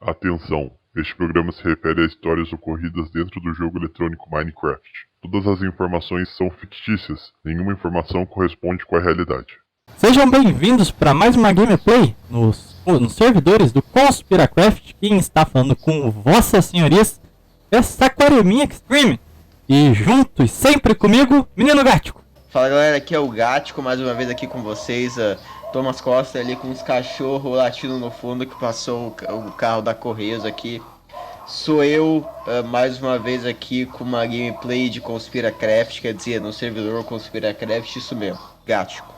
Atenção! Este programa se refere a histórias ocorridas dentro do jogo eletrônico Minecraft. Todas as informações são fictícias, nenhuma informação corresponde com a realidade. Sejam bem-vindos para mais uma gameplay nos servidores do Conspiracraft. Quem está falando com vossas senhorias é Saquareminha Extreme. E junto e sempre comigo, Menino Gático. Fala galera, aqui é o Gático, mais uma vez aqui com vocês. Thomas Costa ali com os cachorros latindo no fundo que passou o carro da Correios aqui. Sou eu, mais uma vez aqui com uma gameplay de Conspiracraft, quer dizer, no servidor Conspiracraft, isso mesmo, Gático.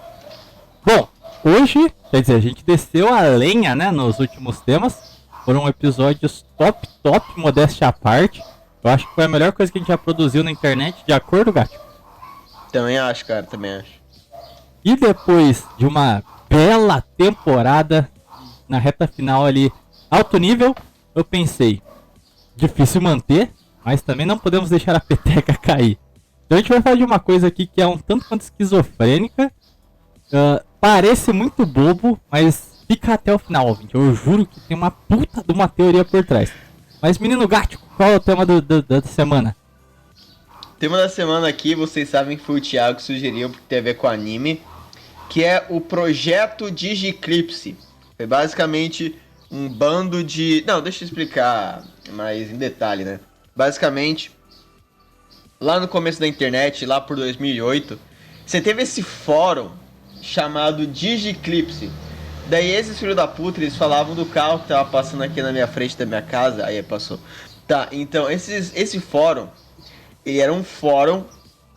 Bom, hoje, quer dizer, a gente desceu a lenha, né, nos últimos temas. Foram episódios top, modéstia à parte. Eu acho que foi a melhor coisa que a gente já produziu na internet, de acordo, Gático? Também acho, cara, também acho. E depois de uma bela temporada na reta final ali, alto nível, eu pensei, difícil manter, mas também não podemos deixar a peteca cair. Então a gente vai falar de uma coisa aqui que é um tanto quanto esquizofrênica, parece muito bobo, mas fica até o final, ouvinte. Eu juro que tem uma puta de uma teoria por trás. Mas menino Gático, qual é o tema da semana? O tema da semana aqui, vocês sabem que foi o Thiago que sugeriu, porque tem a ver com anime, que é o projeto Digiclipse. Foi basicamente um bando de... Não, deixa eu explicar mais em detalhe, né? Basicamente, lá no começo da internet, lá por 2008, você teve esse fórum chamado Digiclipse. Daí esses filhos da puta, eles falavam do carro que tava passando aqui na minha frente da minha casa. Aí passou. Tá, então esse fórum, ele era um fórum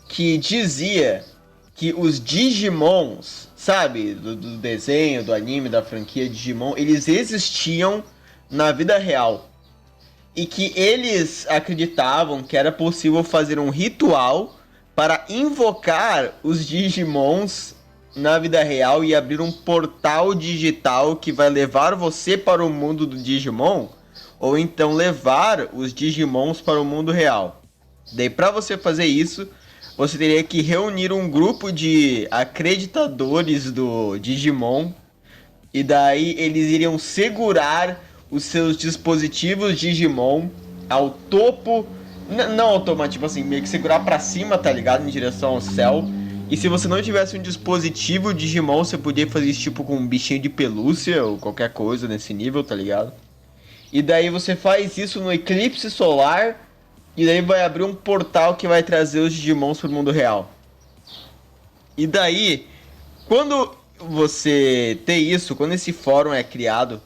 que dizia que os Digimons, sabe, do desenho, do anime, da franquia Digimon, eles existiam na vida real. E que eles acreditavam que era possível fazer um ritual para invocar os Digimons na vida real e abrir um portal digital que vai levar você para o mundo do Digimon, ou então levar os Digimons para o mundo real. Daí, para você fazer isso, você teria que reunir um grupo de acreditadores do Digimon, e daí eles iriam segurar os seus dispositivos Digimon ao topo, não automático, tipo assim, meio que segurar pra cima, tá ligado? Em direção ao céu. E se você não tivesse um dispositivo Digimon, você podia fazer isso tipo com um bichinho de pelúcia ou qualquer coisa nesse nível, tá ligado? E daí você faz isso no eclipse solar, e daí vai abrir um portal que vai trazer os Digimons pro mundo real. E daí, quando você tem isso, quando esse fórum é criado,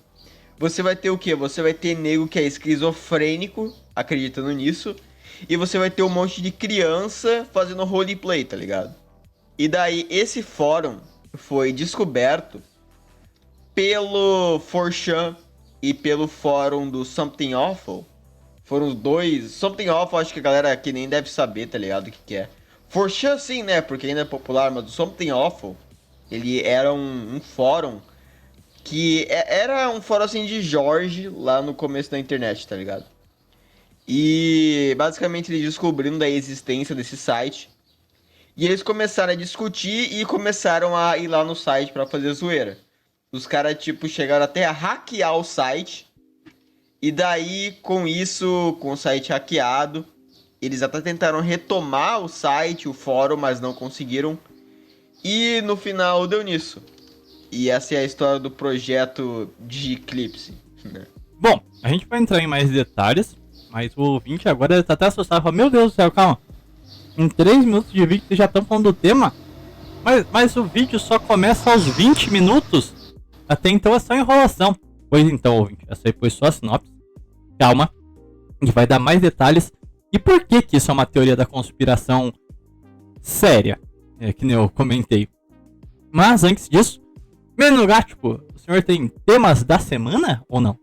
você vai ter o quê? Você vai ter nego que é esquizofrênico, acreditando nisso, e você vai ter um monte de criança fazendo roleplay, tá ligado? E daí, esse fórum foi descoberto pelo 4chan e pelo fórum do Something Awful. Foram os dois. Something Awful, acho que a galera aqui nem deve saber, tá ligado? O que é. 4chan sim, né? Porque ainda é popular, mas o Something Awful, ele era um fórum que era um fórum assim de Jorge lá no começo da internet, tá ligado? E basicamente eles descobriram da existência desse site. E eles começaram a discutir e começaram a ir lá no site pra fazer zoeira. Os caras, tipo, chegaram até a hackear o site. E daí, com isso, com o site hackeado, eles até tentaram retomar o site, o fórum, mas não conseguiram. E no final deu nisso. E essa é a história do projeto Digiclipse. Bom, a gente vai entrar em mais detalhes, mas o ouvinte agora tá até assustado. Fala, meu Deus do céu, calma. Em 3 minutos de vídeo vocês já estão falando do tema? Mas o vídeo só começa aos 20 minutos? Até então é só enrolação. Pois então, ouvinte, essa aí foi só a sinopse. Calma, a gente vai dar mais detalhes. E por que isso é uma teoria da conspiração séria? É que nem eu comentei. Mas antes disso, Menino Gático, o senhor tem temas da semana ou não?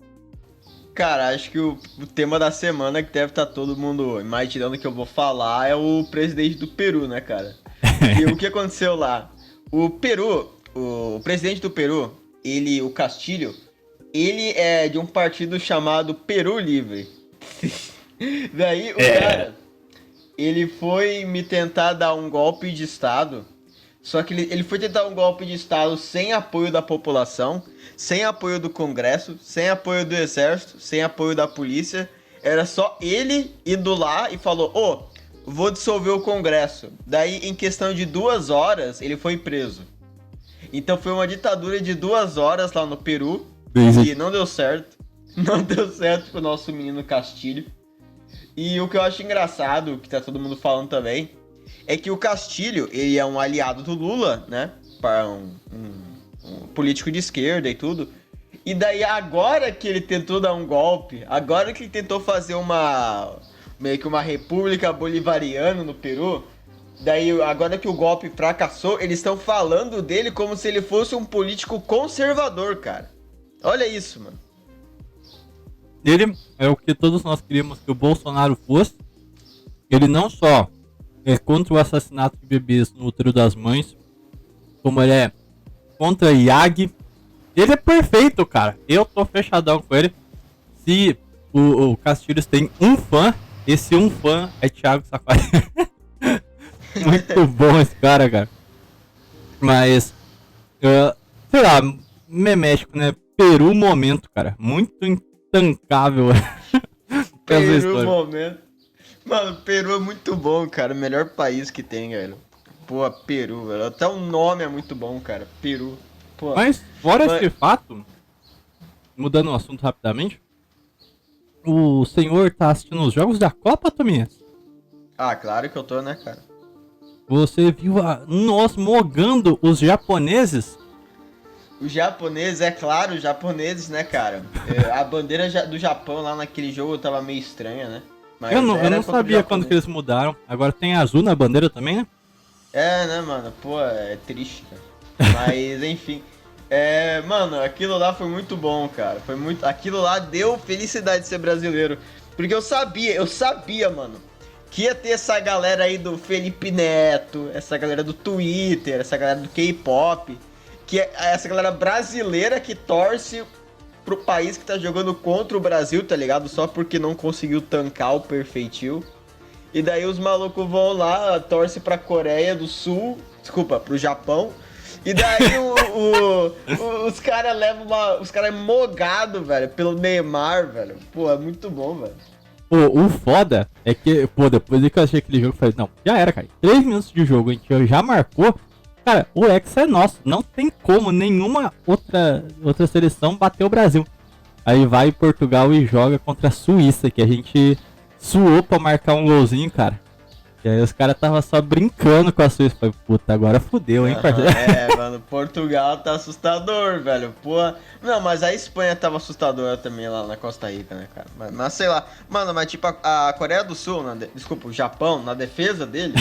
Cara, acho que o tema da semana que deve estar todo mundo imaginando que eu vou falar é o presidente do Peru, né, cara? E o que aconteceu lá? O Peru, o presidente do Peru, o Castilho, ele é de um partido chamado Peru Livre. Daí o cara, ele foi me tentar dar um golpe de estado, Só que ele foi tentar um golpe de Estado sem apoio da população, sem apoio do Congresso, sem apoio do Exército, sem apoio da polícia. Era só ele indo lá e falou, vou dissolver o Congresso. Daí, em questão de 2 horas, ele foi preso. Então foi uma ditadura de 2 horas lá no Peru, e não deu certo. Não deu certo pro nosso menino Castilho. E o que eu acho engraçado, que tá todo mundo falando também, é que o Castilho, ele é um aliado do Lula, né? Para um político de esquerda e tudo. E daí agora que ele tentou dar um golpe, agora que ele tentou fazer meio que uma república bolivariana no Peru, daí agora que o golpe fracassou, eles estão falando dele como se ele fosse um político conservador, cara. Olha isso, mano. Ele é o que todos nós queríamos que o Bolsonaro fosse. Ele não só é contra o assassinato de bebês no útero das mães, como ele é contra IAG. Ele é perfeito, cara. Eu tô fechadão com ele. Se o Castilhos tem um fã, esse um fã é Thiago Safari. Muito bom esse cara. Mas, sei lá, memético, né? Peru momento, cara. Muito intancável. Peru momento. Mano, Peru é muito bom, cara. O melhor país que tem, velho. Pô, Peru, velho. Até o nome é muito bom, cara. Peru. Pô. Mas, fora esse fato, mudando o assunto rapidamente, o senhor tá assistindo os jogos da Copa, Tominhas? Ah, claro que eu tô, né, cara? Você viu nós mogando os japoneses? Os japoneses, é claro, os japoneses, né, cara? A bandeira do Japão lá naquele jogo tava meio estranha, né? Mas eu não sabia quando que eles mudaram. Agora tem azul na bandeira também, né? É, né, mano? Pô, é triste, cara. Mas, enfim. Mano, aquilo lá foi muito bom, cara. Aquilo lá deu felicidade de ser brasileiro. Porque eu sabia, mano, que ia ter essa galera aí do Felipe Neto, essa galera do Twitter, essa galera do K-pop, que é essa galera brasileira que torce pro país que tá jogando contra o Brasil, tá ligado? Só porque não conseguiu tancar o perfeitinho. E daí os malucos vão lá, torce pra Coreia do Sul, desculpa, pro Japão. E daí os caras levam os caras mogados, velho, pelo Neymar, velho. Pô, é muito bom, velho. Pô, o foda é que, depois que eu achei aquele jogo, eu falei, não, já era, cara. 3 minutos de jogo, a gente já marcou. Cara, o Hexa é nosso. Não tem como nenhuma outra seleção bater o Brasil. Aí vai Portugal e joga contra a Suíça, que a gente suou pra marcar um golzinho, cara. E aí os caras tava só brincando com a Suíça. Falei, puta, agora fudeu, hein, parceiro? Mano, Portugal tá assustador, velho. Pô. Não, mas a Espanha tava assustadora também lá na Costa Rica, né, cara? Mas sei lá. Mano, mas tipo, a Coreia do Sul, desculpa, o Japão, na defesa deles,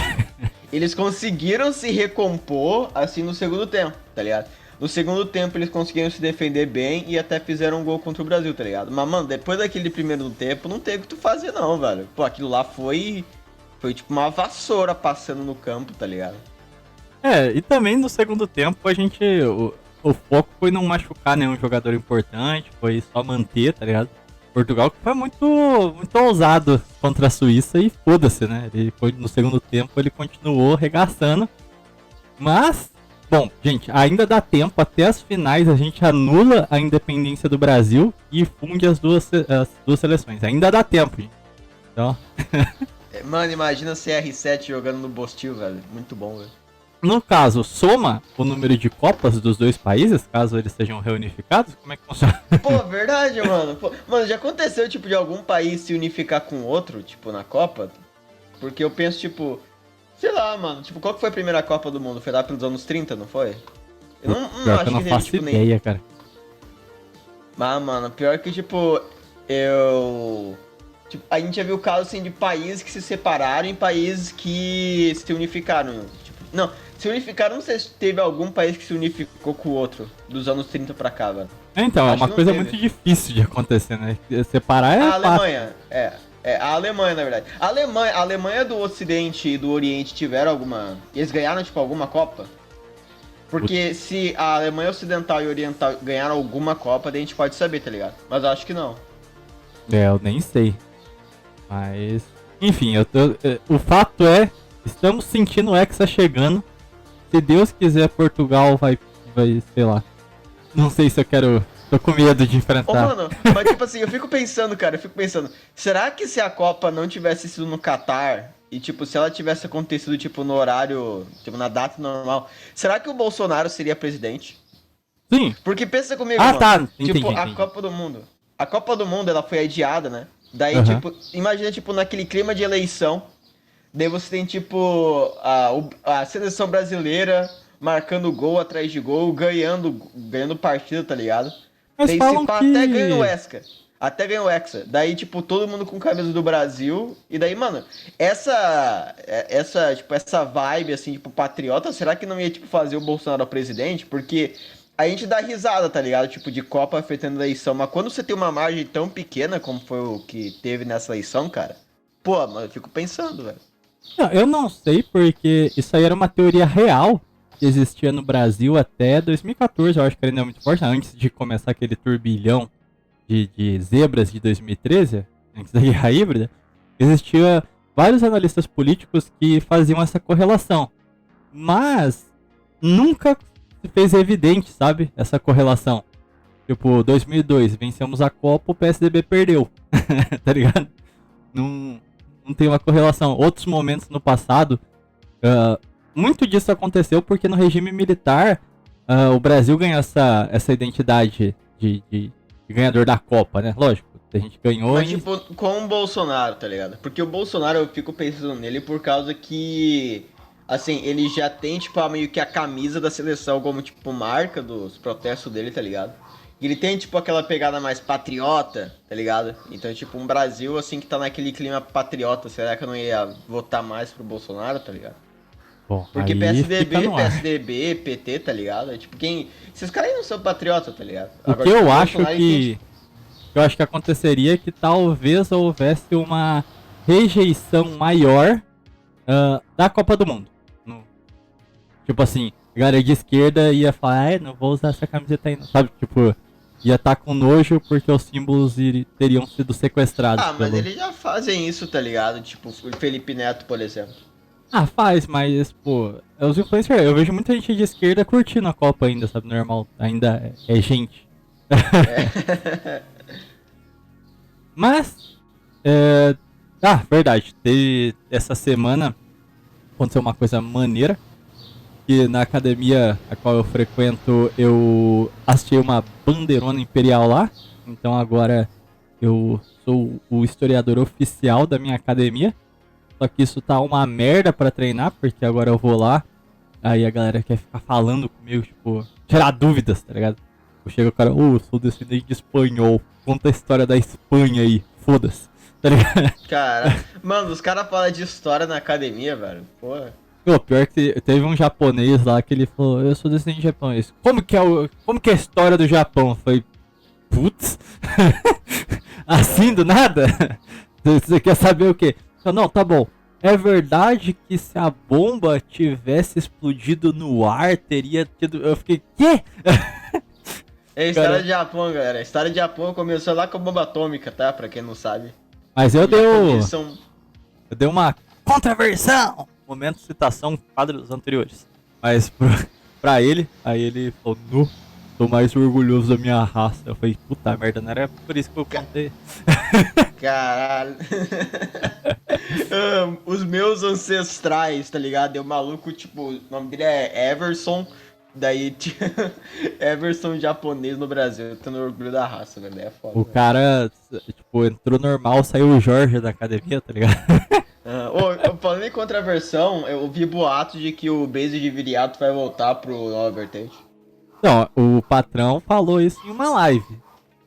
eles conseguiram se recompor, assim, no segundo tempo, tá ligado? No segundo tempo eles conseguiram se defender bem e até fizeram um gol contra o Brasil, tá ligado? Mas, mano, depois daquele primeiro tempo, não tem o que tu fazer não, velho. Pô, aquilo lá foi tipo uma vassoura passando no campo, tá ligado? E também no segundo tempo a gente... O foco foi não machucar nenhum jogador importante, foi só manter, tá ligado? Portugal que foi muito ousado contra a Suíça e foda-se, né? Ele foi no segundo tempo, ele continuou regaçando. Mas, bom, gente, ainda dá tempo, até as finais a gente anula a independência do Brasil e funde as duas seleções. Ainda dá tempo, gente. Então... Mano, imagina CR7 jogando no Bostil, velho. Muito bom, velho. No caso, soma o número de Copas dos dois países, caso eles sejam reunificados? Como é que funciona? Pô, verdade, mano. Pô, mano, já aconteceu, tipo, de algum país se unificar com outro, tipo, na Copa? Porque eu penso, tipo... Sei lá, mano. Tipo, qual que foi a primeira Copa do Mundo? Foi lá pelos anos 30, não foi? Eu não acho que eu não teve, faço tipo, ideia, cara. Mas, mano, pior que, tipo, Tipo, a gente já viu casos, assim, de países que se separaram e países que se unificaram. Tipo, não, se unificaram, não sei se teve algum país que se unificou com o outro, dos anos 30 pra cá, velho. Então, é uma coisa muito difícil de acontecer, né? Separar é a fácil. Alemanha, a Alemanha, na verdade. A Alemanha do Ocidente e do Oriente tiveram alguma... Eles ganharam, tipo, alguma Copa? Porque se a Alemanha Ocidental e Oriental ganharam alguma Copa, daí a gente pode saber, tá ligado? Mas eu acho que não. Eu nem sei. Mas, enfim, o fato é, estamos sentindo o Hexa chegando. se Deus quiser, Portugal vai, sei lá. Não sei se eu quero. Tô com medo de Ô, enfrentar. mano, mas tipo assim, eu fico pensando, será que se a Copa não tivesse sido no Catar e, tipo, se ela tivesse acontecido, tipo, no horário, tipo, na data normal, será que o Bolsonaro seria presidente? Sim. Porque pensa comigo, Ah, mano. tá. Tipo, Entendi. a Copa do Mundo. A Copa do Mundo, ela foi adiada, né? Daí, Aham. tipo, imagina, tipo, naquele clima de eleição. Daí você tem, tipo, a seleção brasileira marcando gol atrás de gol, ganhando partida, tá ligado? Mas Daí falam se pá, que. até ganha o Hexa. Até ganha o Hexa. Daí, tipo, todo mundo com camisa do Brasil. E daí, mano, essa vibe, assim, tipo, patriota, será que não ia, tipo, fazer o Bolsonaro presidente? Porque a gente dá risada, tá ligado? Tipo, de Copa afetando a eleição. Mas quando você tem uma margem tão pequena como foi o que teve nessa eleição, cara, pô, mano, eu fico pensando, velho. Não, eu não sei porque isso aí era uma teoria real que existia no Brasil até 2014, eu acho que ainda é muito forte, antes de começar aquele turbilhão de zebras de 2013, antes da guerra híbrida, existia vários analistas políticos que faziam essa correlação. Mas nunca se fez evidente, sabe, essa correlação. Tipo, 2002, vencemos a Copa, o PSDB perdeu, tá ligado? Não tem uma correlação. Outros momentos no passado, muito disso aconteceu porque no regime militar o Brasil ganhou essa identidade de ganhador da Copa, né? Lógico, a gente ganhou Mas, tipo, com o Bolsonaro, tá ligado? Porque o Bolsonaro, eu fico pensando nele por causa que, assim, ele já tem, tipo, meio que a camisa da seleção como, tipo, marca dos protestos dele, tá ligado? E ele tem, tipo, aquela pegada mais patriota, tá ligado? Então, tipo, um Brasil, assim, que tá naquele clima patriota, será que eu não ia votar mais pro Bolsonaro, tá ligado? Bom, Porque aí fica no ar. PSDB, PT, tá ligado? É tipo, esses caras aí não são patriota, tá ligado? O que eu acho que aconteceria é que talvez houvesse uma rejeição maior da Copa do Mundo. Tipo assim, a galera de esquerda ia falar, não vou usar essa camiseta aí não, sabe? Tipo, ia estar com nojo porque os símbolos teriam sido sequestrados. Ah, mas eles já fazem isso, tá ligado? Tipo, o Felipe Neto, por exemplo. Ah, faz, mas, pô, os influencers, eu vejo muita gente de esquerda curtindo a Copa ainda, sabe? Normal, ainda é gente. É. Mas, verdade, essa semana aconteceu uma coisa maneira, que na academia a qual eu frequento, eu assisti uma bandeirona imperial lá, então agora eu sou o historiador oficial da minha academia. Só que isso tá uma merda pra treinar, porque agora eu vou lá, aí a galera quer ficar falando comigo, tipo, tirar dúvidas, tá ligado? Eu chego o cara, eu sou descendente de espanhol, conta a história da Espanha aí, foda-se, tá ligado? Cara, mano, os caras falam de história na academia, velho, porra. Pô, pior que teve um japonês lá que ele falou, eu sou descendente de japonês. Como que é a história do Japão? Eu falei, putz, assim do nada? Você quer saber o quê? Não, tá bom. É verdade que se a bomba tivesse explodido no ar, teria tido... Eu fiquei, quê? É a história de Japão, galera. A história de Japão começou lá com a bomba atômica, tá? Pra quem não sabe. Mas eu São... dei uma contraversão. Momento de citação quadros anteriores. Mas pra ele, aí ele falou, nu, tô mais orgulhoso da minha raça. Eu falei, puta merda, não era por isso que eu contei. Caralho. Os meus ancestrais, tá ligado? Deu maluco, tipo, o nome dele é Everson. Daí tinha Everson japonês no Brasil, tendo orgulho da raça, velho. É foda. O cara, tipo, entrou normal, saiu o Jorge da academia, tá ligado? Falando em contraversão, eu vi boatos de que o base de Viriato vai voltar pro Nova Vertente. Não, o patrão falou isso em uma live,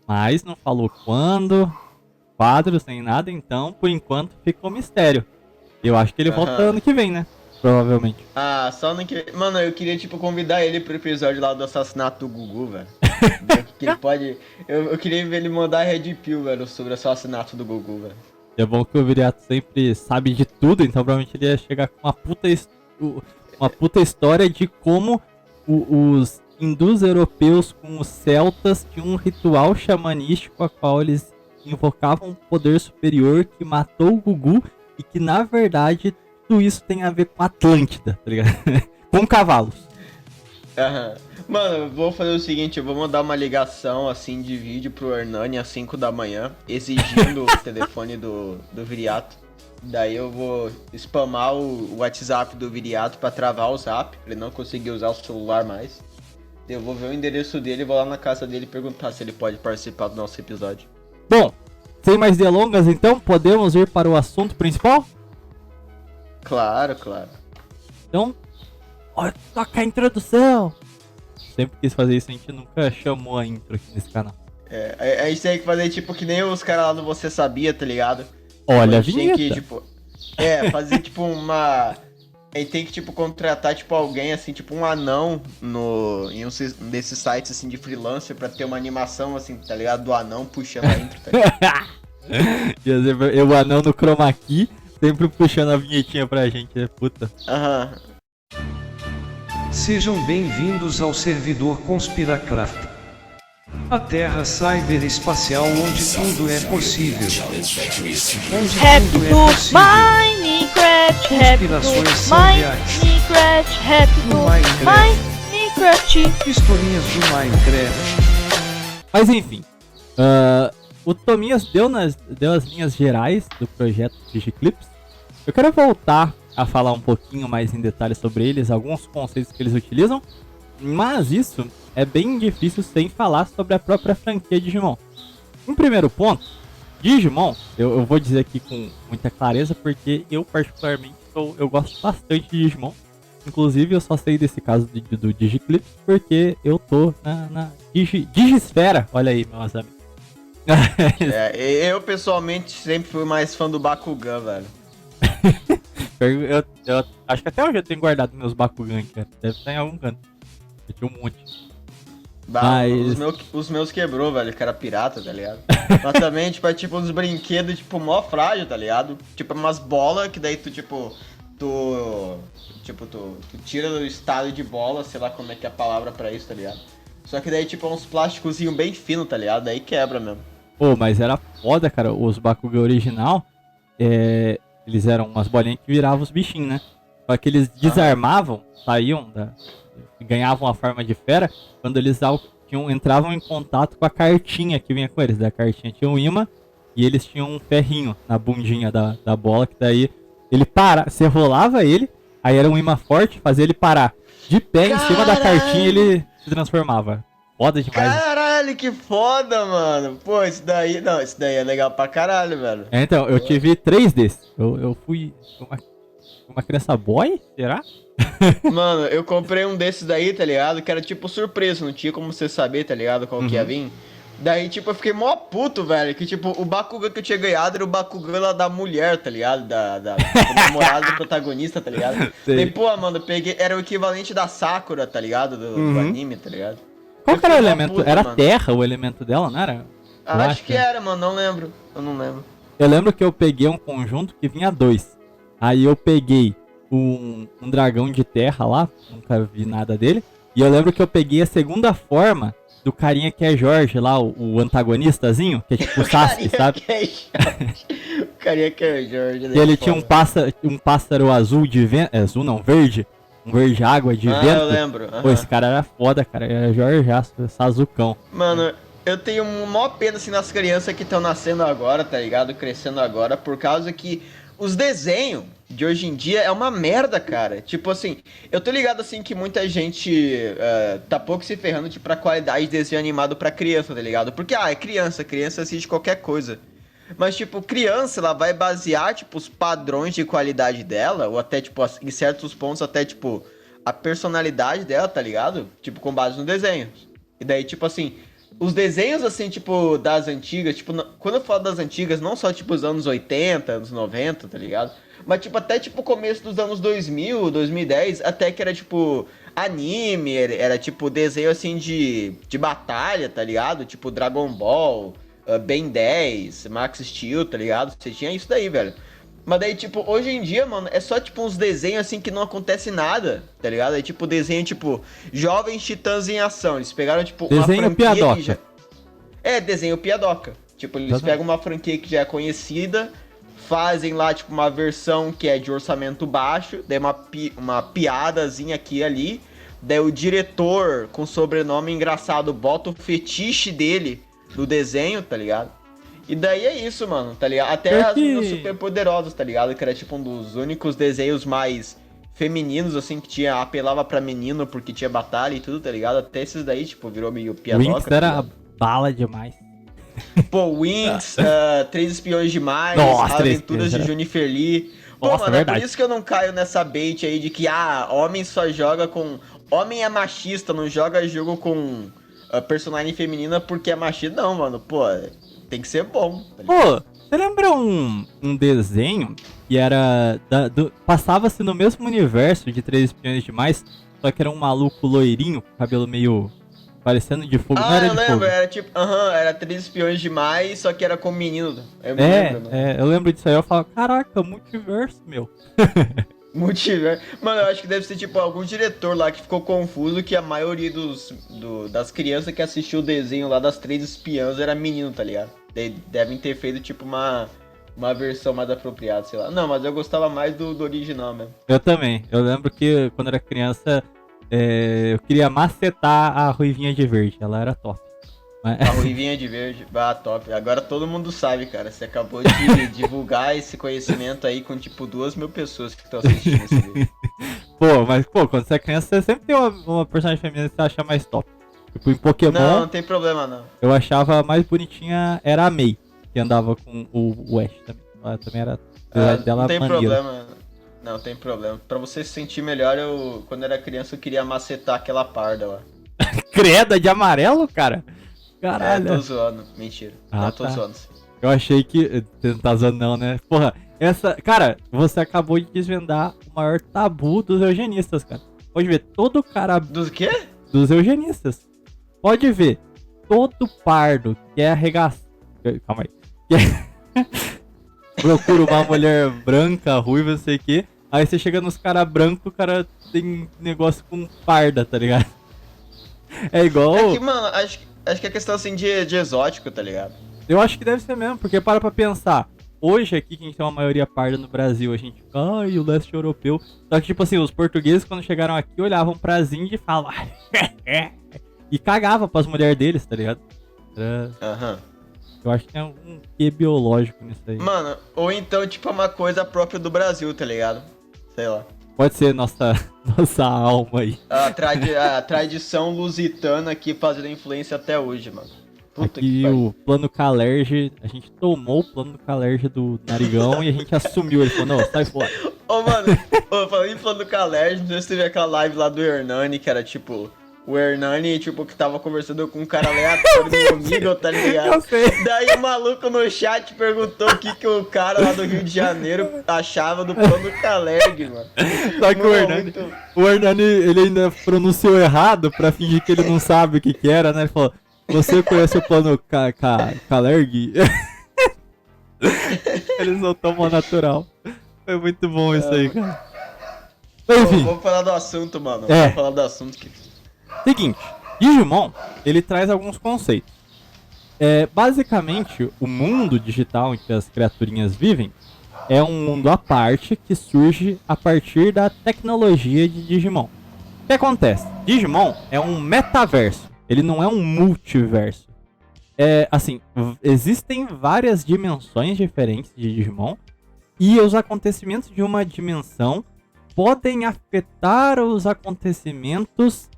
mas não falou quando, quadros, nem nada, então, por enquanto, ficou mistério. Eu acho que ele volta ano que vem, né? Provavelmente. Ah, só ano que vem. Mano, eu queria, tipo, convidar ele pro episódio lá do assassinato do Gugu, velho. Que ele pode... Eu queria ver ele mandar Red Pill, velho, sobre o assassinato do Gugu, velho. É bom que o Viriato sempre sabe de tudo, então provavelmente ele ia chegar com uma puta história de como os hindus europeus com os celtas tinham um ritual xamanístico a qual eles invocavam um poder superior que matou o Gugu e que na verdade tudo isso tem a ver com Atlântida, tá ligado? Com cavalos. Aham. Mano, eu vou fazer o seguinte, eu vou mandar uma ligação, assim, de vídeo pro Hernani às 5 da manhã, exigindo o telefone do Viriato. Daí eu vou spamar o WhatsApp do Viriato pra travar o Zap, pra ele não conseguir usar o celular mais. Eu vou ver o endereço dele e vou lá na casa dele perguntar se ele pode participar do nosso episódio. Bom, sem mais delongas então, podemos ir para o assunto principal? Claro, claro. Então, ó, toca a introdução! Sempre quis fazer isso, a gente nunca chamou a intro aqui nesse canal. É, a gente tem que fazer tipo que nem os caras lá do Você Sabia, tá ligado? Olha a gente tem vinheta! que, tipo, fazer tipo uma... A gente tem que, tipo, contratar, tipo, alguém, assim, tipo, um anão em um desses sites, assim, de freelancer pra ter uma animação, assim, tá ligado? Do anão puxando a intro, tá ligado? Eu, o anão no chroma key, sempre puxando a vinhetinha pra gente, né? Puta. Aham. Sejam bem-vindos ao servidor Conspiracraft. A Terra cyberespacial onde tudo é possível. Onde Happy tudo é to possível. Minecraft, happy to Conspirações são reais. Minecraft, happy to No Minecraft. Minecraft. Historinhas do Minecraft. Mas enfim, o Tominhas deu as linhas gerais do projeto DigiClips. Eu quero voltar a falar um pouquinho mais em detalhes sobre eles, alguns conceitos que eles utilizam, mas isso é bem difícil sem falar sobre a própria franquia Digimon. Um primeiro ponto, Digimon, eu vou dizer aqui com muita clareza, porque eu particularmente eu gosto bastante de Digimon. Inclusive eu só sei desse caso do DigiClips porque eu tô na Digisfera, olha aí, meus amigos. Eu pessoalmente sempre fui mais fã do Bakugan, velho. eu acho que até hoje eu tenho guardado meus Bakugan, cara. Deve estar em algum canto. Eu tinha um monte. Mas... Os meus quebrou, velho, que era pirata, tá ligado? Mas também, tipo, é tipo uns brinquedos, tipo, mó frágil, tá ligado? Tipo, umas bolas que daí tu tira do estado de bola, sei lá como é que é a palavra pra isso, tá ligado? Só que daí, tipo, é uns plásticozinhos bem finos, tá ligado? Daí quebra mesmo. Pô, mas era foda, cara. Os Bakugan original, eles eram umas bolinhas que viravam os bichinhos, né? Só que eles desarmavam, saíam ganhavam a forma de fera quando eles entravam em contato com a cartinha que vinha com eles. Da cartinha tinha um imã e eles tinham um ferrinho na bundinha da bola, que daí ele você rolava ele, aí era um imã forte, fazia ele parar de pé em cima da cartinha e ele se transformava. Foda demais. Caralho, que foda, mano. Pô, isso daí é legal pra caralho, velho. Então, eu tive 3 desses. Eu fui uma criança boy, será? Mano, eu comprei um desses daí, tá ligado? Que era tipo surpresa, não tinha como você saber, tá ligado? Qual que ia vir. Daí, tipo, eu fiquei mó puto, velho. Que, tipo, o Bakugan que eu tinha ganhado era o Bakugan lá da mulher, tá ligado? Da namorada do protagonista, tá ligado? Daí, pô, mano, eu peguei. Era o equivalente da Sakura, tá ligado? Do anime, tá ligado? Qual que era o elemento? Puto, era mano. terra o elemento dela, não era? Acho que era, mano. Não lembro. Eu não lembro. Eu lembro que eu peguei um conjunto que vinha 2. Aí eu peguei um dragão de terra lá, nunca vi nada dele. E eu lembro que eu peguei a segunda forma do carinha que é Jorge lá, o antagonistazinho, que é tipo o Sasuke, sabe? O carinha que é Jorge. E ele tinha um pássaro azul de vento, azul não, verde. Um verde água de vento. eu lembro. Pô, esse cara era foda, cara, era Jorge Sazucão. Mano, eu tenho mó pena assim nas crianças que estão nascendo agora, tá ligado? Crescendo agora, por causa que os desenhos de hoje em dia é uma merda, cara. Tipo assim, eu tô ligado assim que muita gente tá pouco se ferrando tipo, pra qualidade de desenho animado pra criança, tá ligado? Porque, é criança assiste qualquer coisa. Mas, tipo, criança, ela vai basear, tipo, os padrões de qualidade dela, ou até, tipo, em certos pontos, até, tipo, a personalidade dela, tá ligado? Tipo, com base no desenho. E daí, tipo assim, os desenhos, assim, tipo, das antigas, tipo, quando eu falo das antigas, não só, tipo, os anos 80, anos 90, tá ligado? Mas, tipo, até, tipo, o começo dos anos 2000, 2010, até que era, tipo, anime, era tipo, desenho, assim, de batalha, tá ligado? Tipo, Dragon Ball, Ben 10, Max Steel, tá ligado? Você tinha isso daí, velho. Mas daí, tipo, hoje em dia, mano, é só, tipo, uns desenhos, assim, que não acontece nada, tá ligado? É, tipo, desenho, tipo, Jovens Titãs em Ação. Eles pegaram, tipo, desenho uma franquia piadoca. que já... desenho piadoca. Tipo, eles pegam uma franquia que já é conhecida, fazem lá, tipo, uma versão que é de orçamento baixo, daí uma piadazinha aqui e ali, daí o diretor com sobrenome engraçado bota o fetiche dele no desenho, tá ligado? E daí é isso, mano, tá ligado? Até as meninas super poderosas, tá ligado? Que era tipo um dos únicos desenhos mais femininos, assim, que apelava pra menino porque tinha batalha e tudo, tá ligado? Até esses daí, tipo, virou meio piadoca. Winx era bala demais. Pô, Winx, Três Espiões Demais, Nossa, Aventuras de Jennifer Lee. Pô, Nossa, mano, é por verdade. isso que eu não caio nessa bait aí de que, homem só joga com... Homem é machista, não joga jogo com personagem feminina porque é machista. Não, mano, pô, tem que ser bom. Tá ligado? Pô, você lembra um desenho que era... passava-se no mesmo universo de Três Espiões Demais, só que era um maluco loirinho, com cabelo meio... parecendo de fogo, não era eu de lembro, fogo. era tipo, era Três Espiões Demais, só que era com menino. Eu me lembro, mano. Eu lembro disso aí, eu falo, caraca, multiverso, meu. Multiverso. Mano, eu acho que deve ser tipo algum diretor lá que ficou confuso que a maioria das crianças que assistiu o desenho lá das Três Espiãs era menino, tá ligado? Devem ter feito tipo uma versão mais apropriada, sei lá. Não, mas eu gostava mais do original mesmo. Eu também, eu lembro que quando era criança, eu queria macetar a Ruivinha de Verde, ela era top. Mas... A Ruivinha de Verde, top. Agora todo mundo sabe, cara. Você acabou de divulgar esse conhecimento aí com tipo 2.000 pessoas que estão assistindo esse vídeo. Pô, quando você é criança, você sempre tem uma personagem feminina que você acha mais top. Tipo, em Pokémon, Não tem problema não. eu achava a mais bonitinha era a Mei, que andava com o Ash também. Ela também era dela Não tem maneira. problema. Não tem problema. Pra você se sentir melhor, quando era criança, eu queria macetar aquela parda lá. Creda de amarelo, cara? Tô Caralho. zoando. Mentira. Não, tô Tá. zoando sim. Eu achei que... Você não tá zoando não, né? Porra, cara, você acabou de desvendar o maior tabu dos eugenistas, cara. Pode ver, todo cara Dos quê? dos eugenistas. Pode ver, todo pardo que é arregaçado... Calma aí. Procura uma mulher branca, ruiva, não sei o que. Aí você chega nos caras brancos, o cara tem negócio com parda, tá ligado? É igual... É que, mano, acho que é questão assim de exótico, tá ligado? Eu acho que deve ser mesmo, porque para pra pensar. Hoje aqui, que a gente tem uma maioria parda no Brasil, a gente fica, ai, o leste europeu. Só que, tipo assim, os portugueses, quando chegaram aqui, olhavam pras índias e falavam, e cagavam pras mulheres deles, tá ligado? Aham. Eu acho que tem algum quê biológico nisso aí. Mano, ou então, tipo, é uma coisa própria do Brasil, tá ligado? Sei lá. Pode ser nossa alma aí. A tradição lusitana aqui fazendo influência até hoje, mano. Puta Aqui que pariu. o plano Calerge, a gente tomou o plano Calerge do Narigão e a gente assumiu. Ele falou, não, sai fora. Ô, mano, falando em plano Calerge, não sei se teve aquela live lá do Hernani, que era tipo... O Hernani, tipo, que tava conversando com um cara aleatório do Omegle, tá ligado? Eu sei. Daí o maluco no chat perguntou o que o cara lá do Rio de Janeiro achava do plano Calerge, mano. Só que o Hernani, ele ainda pronunciou errado pra fingir que ele não sabe o que era, né? Ele falou, você conhece o plano Calerge? Eles não tomam natural. Foi muito bom isso aí, cara. Enfim. Vamos falar do assunto, mano. É. Vamos falar do assunto que... Seguinte, Digimon, ele traz alguns conceitos. Basicamente, o mundo digital em que as criaturinhas vivem é um mundo à parte que surge a partir da tecnologia de Digimon. O que acontece? Digimon é um metaverso, ele não é um multiverso. Assim, existem várias dimensões diferentes de Digimon e os acontecimentos de uma dimensão podem afetar os acontecimentos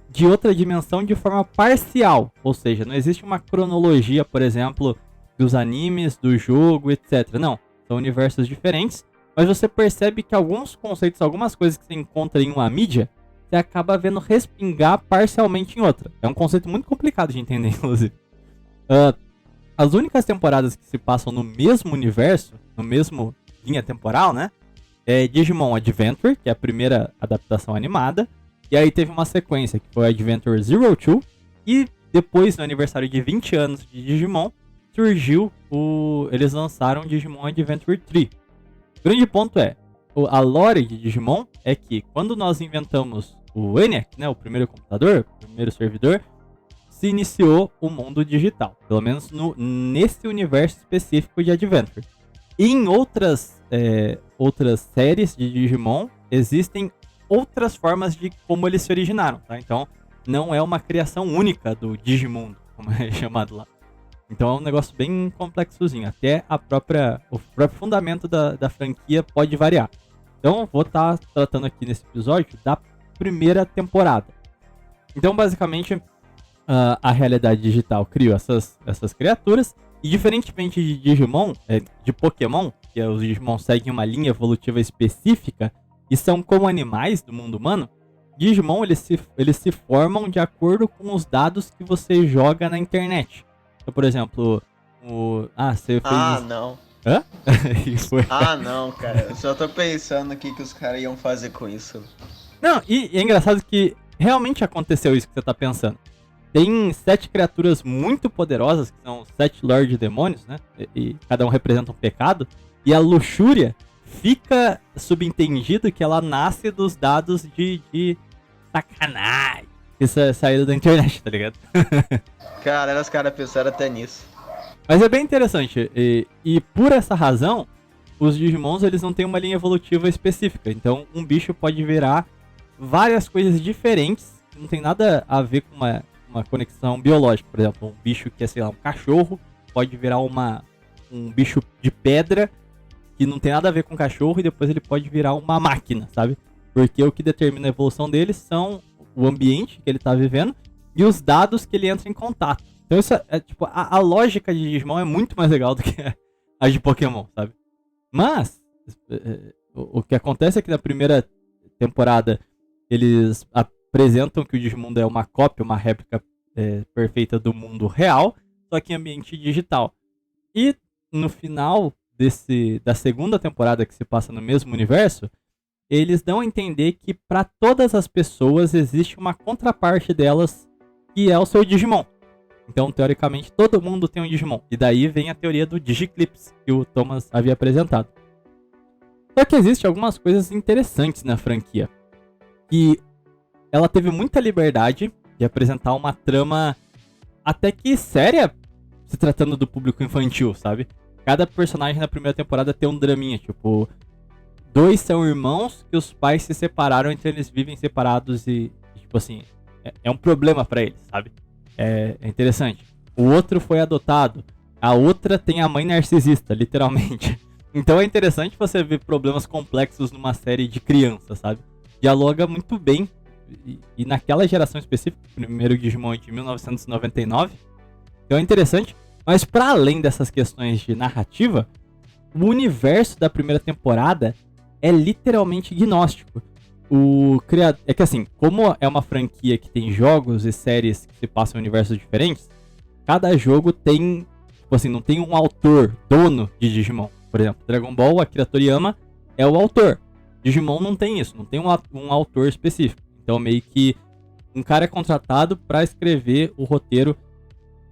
de outra dimensão de forma parcial, ou seja, não existe uma cronologia, por exemplo, dos animes, do jogo, etc. Não, são universos diferentes, mas você percebe que alguns conceitos, algumas coisas que você encontra em uma mídia, você acaba vendo respingar parcialmente em outra. É um conceito muito complicado de entender, inclusive. As únicas temporadas que se passam no mesmo universo, no mesmo linha temporal, né, é Digimon Adventure, que é a primeira adaptação animada. E aí teve uma sequência, que foi Adventure Zero Two. E depois, no aniversário de 20 anos de Digimon, surgiu eles lançaram Digimon Adventure 3. O grande ponto a lore de Digimon é que quando nós inventamos o ENIAC, né, o primeiro computador, o primeiro servidor, se iniciou o mundo digital. Pelo menos nesse universo específico de Adventure. Em outras séries de Digimon, existem outras formas de como eles se originaram, tá? Então, não é uma criação única do Digimundo, como é chamado lá. Então é um negócio bem complexozinho. Até o próprio fundamento da franquia pode variar. Então, vou estar tratando aqui nesse episódio da primeira temporada. Então, basicamente, a realidade digital criou essas criaturas. E diferentemente de Digimon, de Pokémon, que os Digimon seguem uma linha evolutiva específica e são como animais do mundo humano, Digimon eles se formam de acordo com os dados que você joga na internet. Então, por exemplo, você fez... Ah, não. Hã? Que foi? Ah, não, cara. Eu só tô pensando aqui que os caras iam fazer com isso. Não, e é engraçado que realmente aconteceu isso que você tá pensando. Tem 7 criaturas muito poderosas, que são 7 Lord Demônios, né? E cada um representa um pecado. E a luxúria fica subentendido que ela nasce dos dados de sacanagem que saíram da internet, tá ligado? Cara, os caras pensaram até nisso. Mas é bem interessante. E por essa razão, os Digimons eles não têm uma linha evolutiva específica. Então, um bicho pode virar várias coisas diferentes. Não tem nada a ver com uma conexão biológica. Por exemplo, um bicho que é, sei lá, um cachorro pode virar um bicho de pedra que não tem nada a ver com cachorro e depois ele pode virar uma máquina, sabe? Porque o que determina a evolução deles são o ambiente que ele tá vivendo e os dados que ele entra em contato. Então isso tipo, a lógica de Digimon é muito mais legal do que a de Pokémon, sabe? Mas, o que acontece é que na primeira temporada eles apresentam que o Digimundo é uma cópia, uma réplica perfeita do mundo real, só que em ambiente digital. E no final da segunda temporada que se passa no mesmo universo, eles dão a entender que para todas as pessoas existe uma contraparte delas que é o seu Digimon. Então, teoricamente, todo mundo tem um Digimon. E daí vem a teoria do Digiclips, que o Thomas havia apresentado. Só que existem algumas coisas interessantes na franquia. Que ela teve muita liberdade de apresentar uma trama até que séria, se tratando do público infantil, sabe? Cada personagem na primeira temporada tem um draminha, tipo... 2 são irmãos que os pais se separaram, então eles vivem separados e tipo assim, é um problema pra eles, sabe? É interessante. O outro foi adotado. A outra tem a mãe narcisista, literalmente. Então é interessante você ver problemas complexos numa série de criança, sabe? Dialoga muito bem. E naquela geração específica, o primeiro Digimon é de 1999. Então é interessante. Mas para além dessas questões de narrativa, o universo da primeira temporada é literalmente gnóstico. É que assim, como é uma franquia que tem jogos e séries que se passam em universos diferentes, cada jogo tem, tipo assim, não tem um autor, dono de Digimon. Por exemplo, Dragon Ball, Akira Toriyama é o autor. Digimon não tem isso, não tem um autor específico. Então meio que um cara é contratado para escrever o roteiro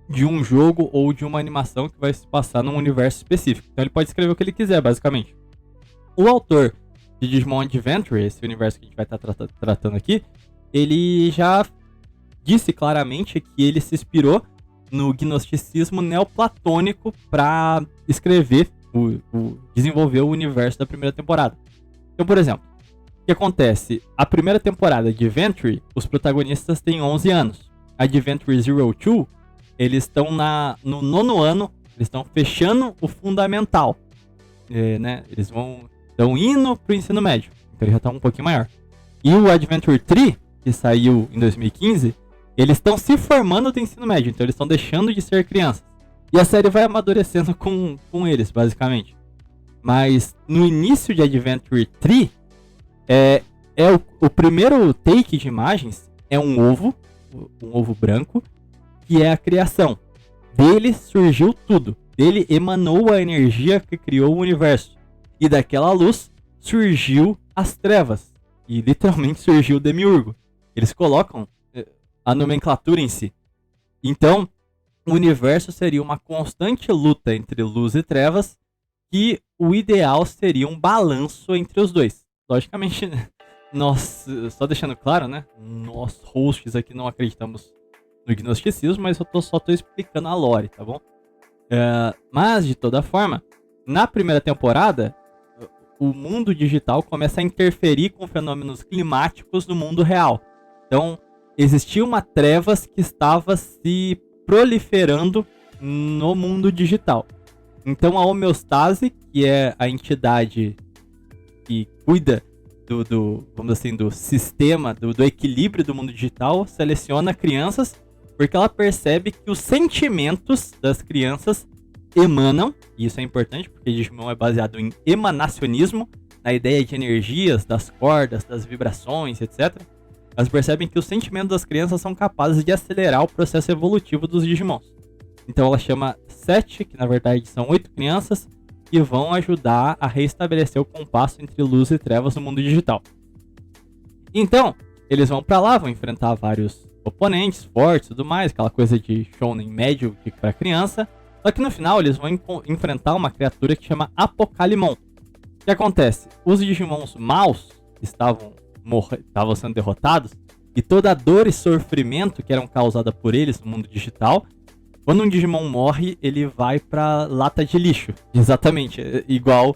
de um jogo ou de uma animação que vai se passar num universo específico. Então ele pode escrever o que ele quiser, basicamente. O autor de Digimon Adventure, esse universo que a gente vai estar tratando aqui, ele já disse claramente que ele se inspirou no gnosticismo neoplatônico para escrever, desenvolver o universo da primeira temporada. Então, por exemplo, o que acontece? A primeira temporada de Adventure, os protagonistas têm 11 anos. A Adventure Zero Two, eles estão no 9º ano, eles estão fechando o fundamental. Né? Eles estão indo pro ensino médio, então ele já tá um pouquinho maior. E o Adventure 3, que saiu em 2015, eles estão se formando do ensino médio, então eles estão deixando de ser crianças. E a série vai amadurecendo com eles, basicamente. Mas no início de Adventure 3, o primeiro take de imagens é um ovo branco, que é a criação. Dele surgiu tudo. Dele emanou a energia que criou o universo. E daquela luz surgiu as trevas. E literalmente surgiu o Demiurgo. Eles colocam a nomenclatura em si. Então, o universo seria uma constante luta entre luz e trevas. E o ideal seria um balanço entre os dois. Logicamente, nós, só deixando claro, né? Nós hosts aqui não acreditamos no gnosticismo, mas eu só tô explicando a lore, tá bom? Mas, de toda forma, na primeira temporada, o mundo digital começa a interferir com fenômenos climáticos no mundo real. Então, existia uma trevas que estava se proliferando no mundo digital. Então, a homeostase, que é a entidade que cuida vamos dizer assim, do sistema, do equilíbrio do mundo digital, seleciona crianças porque ela percebe que os sentimentos das crianças emanam, e isso é importante porque Digimon é baseado em emanacionismo, na ideia de energias, das cordas, das vibrações, etc. Elas percebem que os sentimentos das crianças são capazes de acelerar o processo evolutivo dos Digimons. Então ela chama 7, que na verdade são 8 crianças, que vão ajudar a reestabelecer o compasso entre luz e trevas no mundo digital. Então, eles vão pra lá, vão enfrentar vários oponentes fortes e tudo mais, aquela coisa de shounen médio pra criança. Só que no final eles vão enfrentar uma criatura que chama Apocalimon. O que acontece? Os Digimons maus que estavam sendo derrotados, e toda a dor e sofrimento que eram causadas por eles no mundo digital, quando um Digimon morre, ele vai pra lata de lixo. Exatamente, igual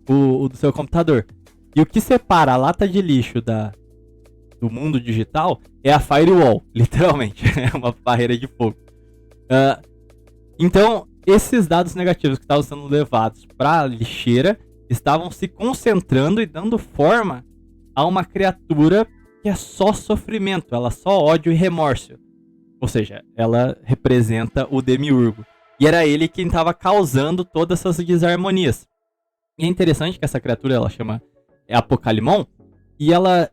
o do seu computador. E o que separa a lata de lixo do mundo digital é a firewall, literalmente. É uma barreira de fogo. Então, esses dados negativos que estavam sendo levados pra lixeira estavam se concentrando e dando forma a uma criatura que é só sofrimento, ela só ódio e remorso. Ou seja, ela representa o Demiurgo. E era ele quem estava causando todas essas desarmonias. E é interessante que essa criatura, ela chama Apocalimon, e ela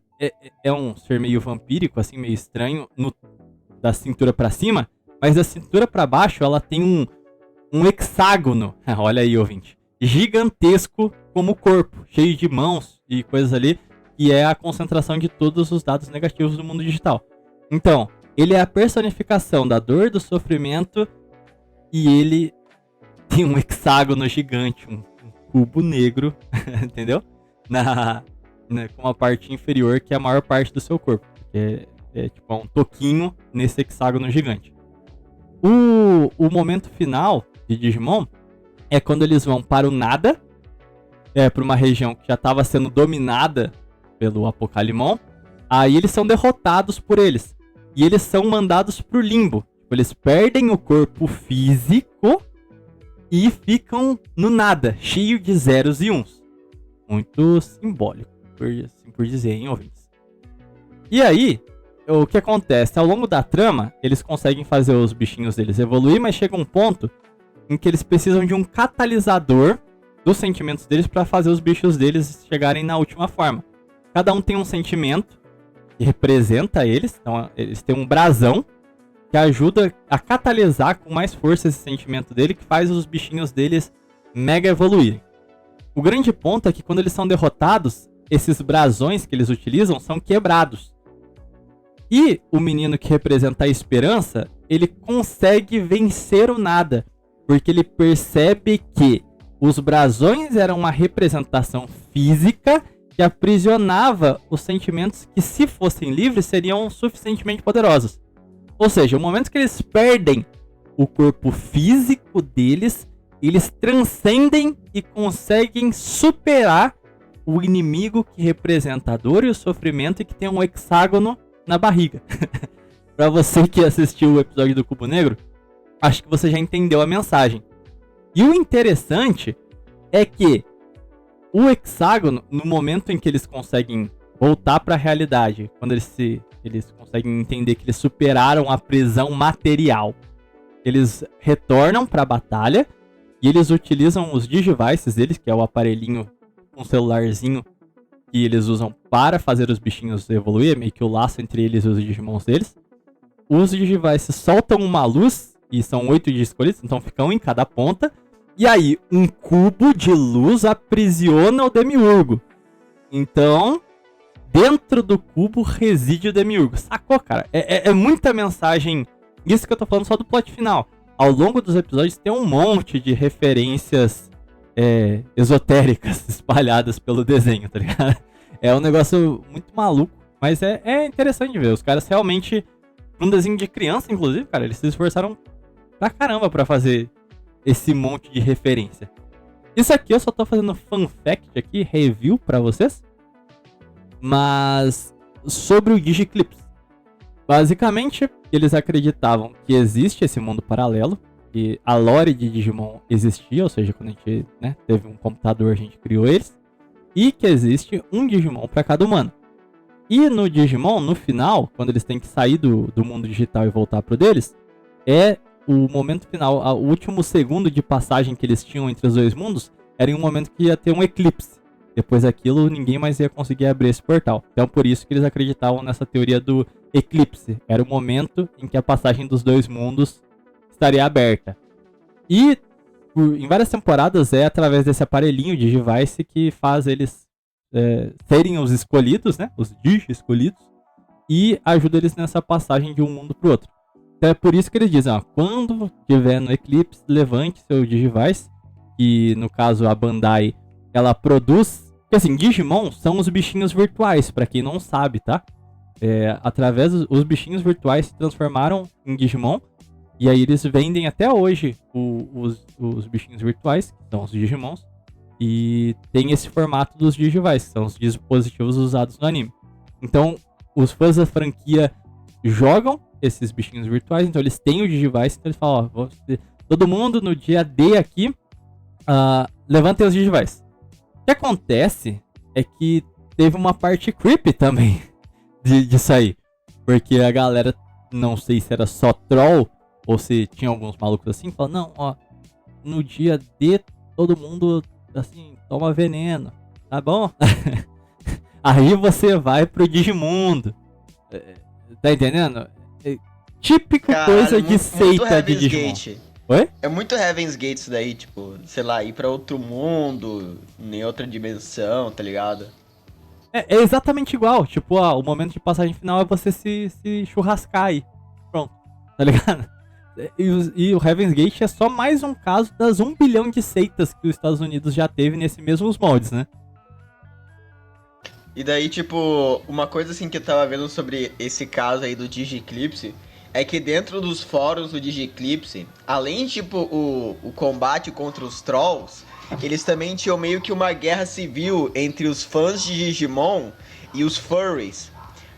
é um ser meio vampírico, assim, meio estranho, da cintura pra cima, mas da cintura pra baixo ela tem um hexágono, olha aí, ouvinte, gigantesco como corpo, cheio de mãos e coisas ali, que é a concentração de todos os dados negativos do mundo digital. Então, ele é a personificação da dor, do sofrimento, e ele tem um hexágono gigante, um cubo negro, entendeu? Com a parte inferior, que é a maior parte do seu corpo. É tipo um toquinho nesse hexágono gigante. O momento final de Digimon é quando eles vão para o nada, para uma região que já estava sendo dominada pelo Apocalimon. Aí eles são derrotados por eles. E eles são mandados pro limbo. Eles perdem o corpo físico e ficam no nada, cheio de zeros e uns. Muito simbólico, por dizer, hein, ouvintes? E aí, o que acontece? Ao longo da trama, eles conseguem fazer os bichinhos deles evoluir, mas chega um ponto em que eles precisam de um catalisador dos sentimentos deles para fazer os bichos deles chegarem na última forma. Cada um tem um sentimento que representa eles, então eles têm um brasão que ajuda a catalisar com mais força esse sentimento dele, que faz os bichinhos deles mega evoluírem. O grande ponto é que quando eles são derrotados, esses brasões que eles utilizam são quebrados. E o menino que representa a esperança, ele consegue vencer o nada, porque ele percebe que os brasões eram uma representação física que aprisionava os sentimentos que, se fossem livres, seriam suficientemente poderosos. Ou seja, no momento que eles perdem o corpo físico deles, eles transcendem e conseguem superar o inimigo que representa a dor e o sofrimento e que tem um hexágono na barriga. Pra você que assistiu o episódio do Cubo Negro, acho que você já entendeu a mensagem. E o interessante é que o hexágono, no momento em que eles conseguem voltar para a realidade, quando eles conseguem entender que eles superaram a prisão material, eles retornam para a batalha e eles utilizam os Digivices deles, que é o aparelhinho, um celularzinho que eles usam para fazer os bichinhos evoluir, meio que o laço entre eles e os Digimons deles. Os Digivices soltam uma luz, e são 8 de escolhidos, então ficam em cada ponta. E aí, um cubo de luz aprisiona o Demiurgo. Então, dentro do cubo reside o Demiurgo. Sacou, cara? É muita mensagem. Isso que eu tô falando só do plot final. Ao longo dos episódios tem um monte de referências esotéricas espalhadas pelo desenho, tá ligado? É um negócio muito maluco, mas é interessante ver. Os caras realmente, um desenho de criança, inclusive, cara, eles se esforçaram pra caramba pra fazer esse monte de referência. Isso aqui eu só tô fazendo fun fact aqui, review pra vocês. Mas sobre o Digiclips. Basicamente, eles acreditavam que existe esse mundo paralelo, que a lore de Digimon existia, ou seja, quando a gente, né, teve um computador, a gente criou eles, e que existe um Digimon para cada humano. E no Digimon, no final, quando eles têm que sair do mundo digital e voltar pro deles, é o momento final, o último segundo de passagem que eles tinham entre os dois mundos, era em um momento que ia ter um eclipse. Depois daquilo, ninguém mais ia conseguir abrir esse portal. Então, por isso que eles acreditavam nessa teoria do eclipse. Era o momento em que a passagem dos dois mundos estaria aberta. E, em várias temporadas, é através desse aparelhinho de Digivice que faz eles serem os escolhidos, né? Os Digi-escolhidos. E ajuda eles nessa passagem de um mundo pro outro. Então, é por isso que eles dizem, ó, quando tiver no eclipse, levante seu Digivice. Que, no caso, a Bandai... ela produz... Porque assim, Digimon são os bichinhos virtuais, pra quem não sabe, tá? Através os bichinhos virtuais se transformaram em Digimon. E aí eles vendem até hoje os bichinhos virtuais, que são os Digimons. E tem esse formato dos Digivice, que são os dispositivos usados no anime. Então, os fãs da franquia jogam esses bichinhos virtuais, então eles têm o Digivice, então eles falam, ó, todo mundo no dia D aqui, levantem os Digivice. O que acontece é que teve uma parte creepy também disso aí. Porque a galera, não sei se era só troll ou se tinha alguns malucos assim, falando, não, ó, no dia D todo mundo, assim, toma veneno, tá bom? Aí você vai pro Digimundo. Tá entendendo? Típico coisa de seita de Digimon. Gate. Oi? É muito Heaven's Gate isso daí, tipo, sei lá, ir pra outro mundo, em outra dimensão, tá ligado? É exatamente igual, tipo, o momento de passagem final é você se churrascar aí. Pronto, tá ligado? E o Heaven's Gate é só mais um caso das 1 bilhão de seitas que os Estados Unidos já teve nesse mesmos moldes, né? E daí, tipo, uma coisa assim que eu tava vendo sobre esse caso aí do Digiclipse é que dentro dos fóruns do Digiclipse, além, tipo, o combate contra os trolls, eles também tinham meio que uma guerra civil entre os fãs de Digimon e os furries.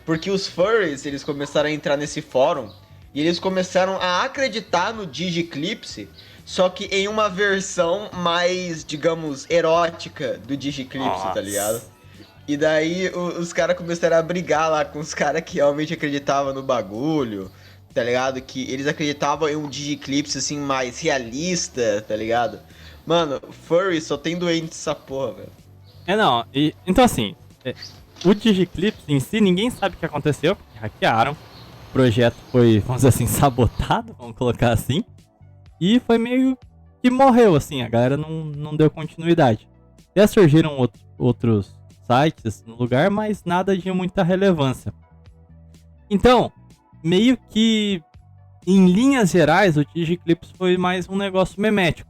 Porque os furries, eles começaram a entrar nesse fórum e eles começaram a acreditar no Digiclipse, só que em uma versão mais, digamos, erótica do Digiclipse, tá ligado? E daí os caras começaram a brigar lá com os caras que realmente acreditavam no bagulho, tá ligado? Que eles acreditavam em um Digiclipse, assim, mais realista, tá ligado? Mano, furry só tem doente essa porra, velho. Não, então assim, o Digiclipse em si, ninguém sabe o que aconteceu, hackearam, o projeto foi, vamos dizer assim, sabotado, vamos colocar assim, e foi meio que morreu, assim, a galera não deu continuidade. Até surgiram outros sites no lugar, mas nada de muita relevância. Então, meio que, em linhas gerais, o Digiclipse foi mais um negócio memético.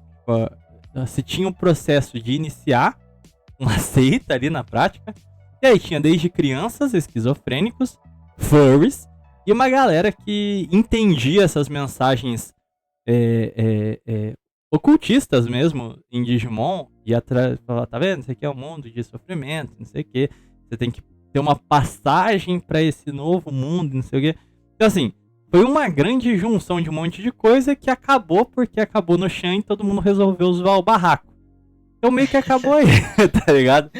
Se tinha um processo de iniciar uma seita ali na prática, e aí tinha desde crianças esquizofrênicos, furries, e uma galera que entendia essas mensagens ocultistas mesmo em Digimon, e falava, tá vendo, isso aqui é um mundo de sofrimento, não sei o que, você tem que ter uma passagem pra esse novo mundo, não sei o que. Então assim, foi uma grande junção de um monte de coisa que acabou porque acabou no chão e todo mundo resolveu zoar o barraco. Então meio que acabou aí, tá ligado?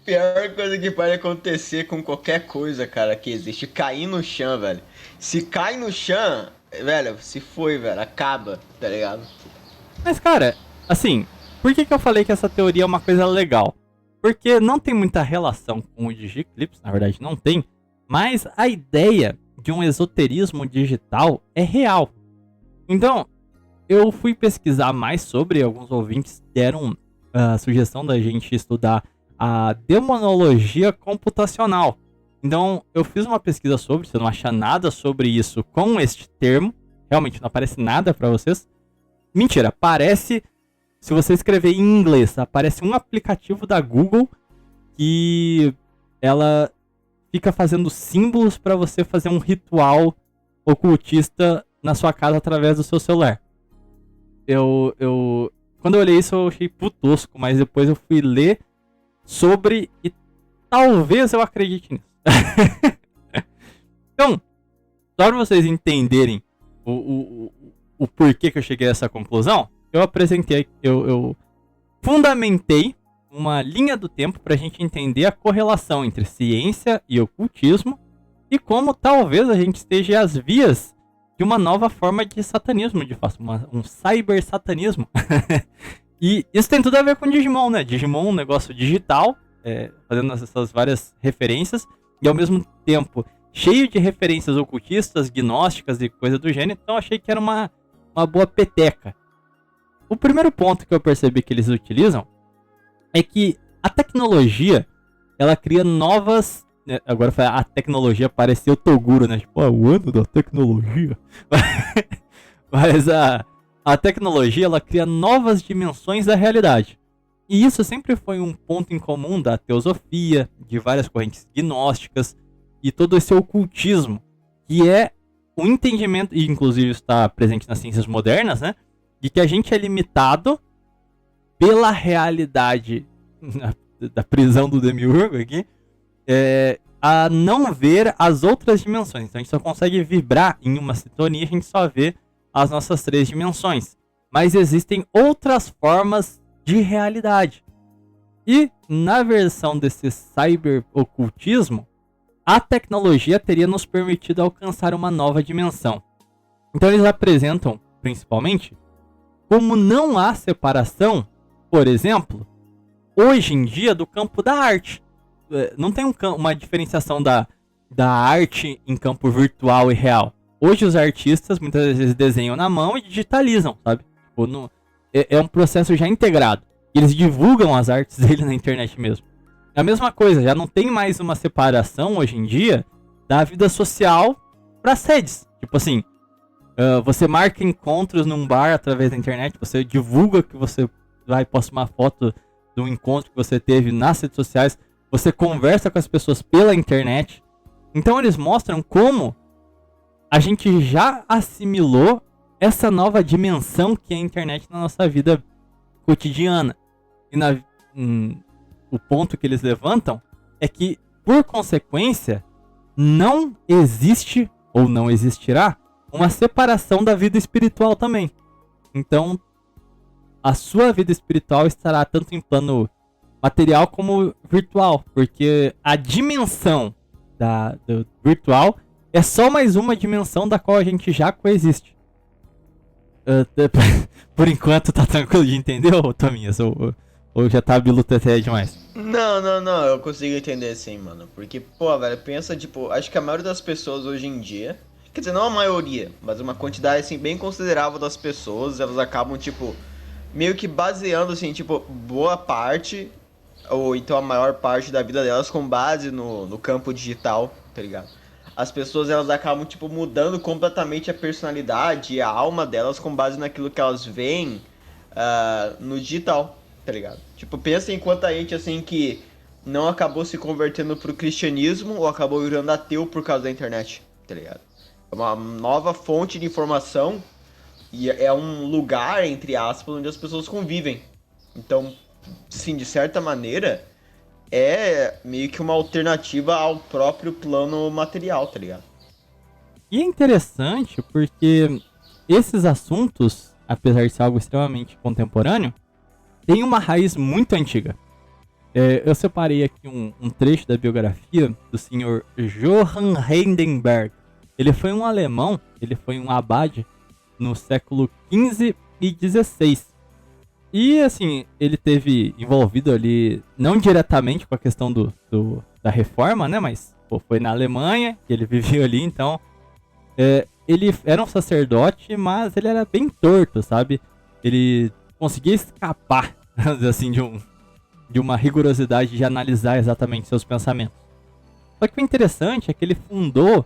Pior coisa que pode acontecer com qualquer coisa, cara, que existe, cair no chão, velho. Se cai no chão, velho, se foi, velho, acaba, tá ligado? Mas, cara, assim, por que eu falei que essa teoria é uma coisa legal? Porque não tem muita relação com o Digiclipse, na verdade não tem, mas a ideia de um esoterismo digital é real. Então, eu fui pesquisar mais sobre, alguns ouvintes deram a sugestão da gente estudar a demonologia computacional. Então, eu fiz uma pesquisa sobre, você não acha nada sobre isso com este termo, realmente não aparece nada pra vocês. Mentira, aparece, se você escrever em inglês, aparece um aplicativo da Google que ela fica fazendo símbolos pra você fazer um ritual ocultista na sua casa através do seu celular. quando eu olhei isso eu achei putosco, mas depois eu fui ler sobre e talvez eu acredite nisso. Então, só para vocês entenderem o porquê que eu cheguei a essa conclusão, eu fundamentei uma linha do tempo pra gente entender a correlação entre ciência e ocultismo e como talvez a gente esteja às vias de uma nova forma de satanismo, de fato, um cyber-satanismo. E isso tem tudo a ver com Digimon, né? Digimon é um negócio digital, fazendo essas várias referências, e ao mesmo tempo cheio de referências ocultistas, gnósticas e coisa do gênero, então achei que era uma boa peteca. O primeiro ponto que eu percebi que eles utilizam é que a tecnologia, ela cria novas... Agora a tecnologia pareceu Toguro, né? Tipo, o ano da tecnologia. Mas a tecnologia, ela cria novas dimensões da realidade. E isso sempre foi um ponto em comum da teosofia, de várias correntes gnósticas e todo esse ocultismo, que é o entendimento, e inclusive está presente nas ciências modernas, né? De que a gente é limitado pela realidade da prisão do Demiurgo aqui, a não ver as outras dimensões. Então a gente só consegue vibrar em uma sintonia, a gente só vê as nossas 3 dimensões. Mas existem outras formas de realidade. E na versão desse cyber-ocultismo, a tecnologia teria nos permitido alcançar uma nova dimensão. Então eles apresentam, principalmente, como não há separação, por exemplo, hoje em dia, do campo da arte. Não tem uma diferenciação da arte em campo virtual e real. Hoje os artistas muitas vezes desenham na mão e digitalizam, sabe? Tipo, é um processo já integrado. Eles divulgam as artes dele na internet mesmo. É a mesma coisa, já não tem mais uma separação hoje em dia da vida social para as redes. Tipo assim, você marca encontros num bar através da internet, você divulga que você vai postar uma foto do encontro que você teve nas redes sociais, você conversa com as pessoas pela internet. Então eles mostram como a gente já assimilou essa nova dimensão que é a internet na nossa vida cotidiana. E o ponto que eles levantam é que, por consequência, não existe ou não existirá uma separação da vida espiritual também. Então, a sua vida espiritual estará tanto em plano material como virtual, porque a dimensão do virtual é só mais uma dimensão da qual a gente já coexiste. Por enquanto tá tranquilo de entender, ô Tominhas? Ou já tá biluteté demais? Não, eu consigo entender sim, mano. Porque, pô, velho, pensa, tipo, acho que a maioria das pessoas hoje em dia, quer dizer, não a maioria, mas uma quantidade, assim, bem considerável das pessoas, elas acabam, tipo, meio que baseando, assim, tipo, boa parte, ou então a maior parte da vida delas com base no campo digital, tá ligado? As pessoas, elas acabam, tipo, mudando completamente a personalidade e a alma delas com base naquilo que elas veem no digital, tá ligado? Tipo, pensa em quanta gente, assim, que não acabou se convertendo pro cristianismo ou acabou virando ateu por causa da internet, tá ligado? É uma nova fonte de informação e é um lugar, entre aspas, onde as pessoas convivem. Então, sim, de certa maneira, é meio que uma alternativa ao próprio plano material, tá ligado? E é interessante porque esses assuntos, apesar de ser algo extremamente contemporâneo, tem uma raiz muito antiga. Eu separei aqui um trecho da biografia do senhor Johann Heidenberg. Ele foi um alemão, ele foi um abade no século XV e XVI. E assim, ele teve envolvido ali, não diretamente com a questão da reforma, né? Mas foi na Alemanha que ele viveu ali, então... ele era um sacerdote, mas ele era bem torto, sabe? Ele conseguia escapar, assim, de uma rigorosidade de analisar exatamente seus pensamentos. Só que o interessante é que ele fundou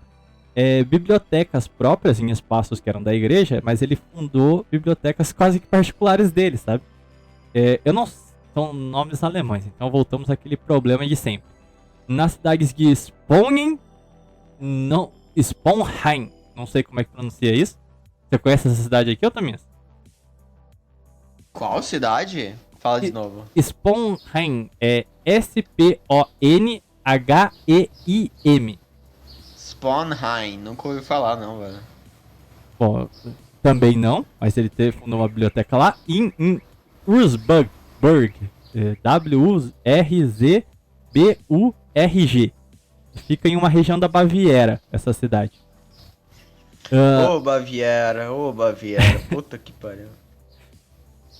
bibliotecas próprias em espaços que eram da igreja, mas ele fundou bibliotecas quase que particulares dele, sabe? Eu não... São nomes alemães, então voltamos àquele problema de sempre. Nas cidades de Sponheim, Sponheim, não sei como é que pronuncia isso. Você conhece essa cidade aqui, ou também? Qual cidade? Fala de novo. Sponheim é S-P-O-N-H-E-I-M. Sponheim, nunca ouvi falar não, velho. Bom, também não, mas ele fundou uma biblioteca lá. Em Wurzburg, W-U-R-Z-B-U-R-G. Fica em uma região da Baviera, essa cidade. Ô Baviera, puta que pariu.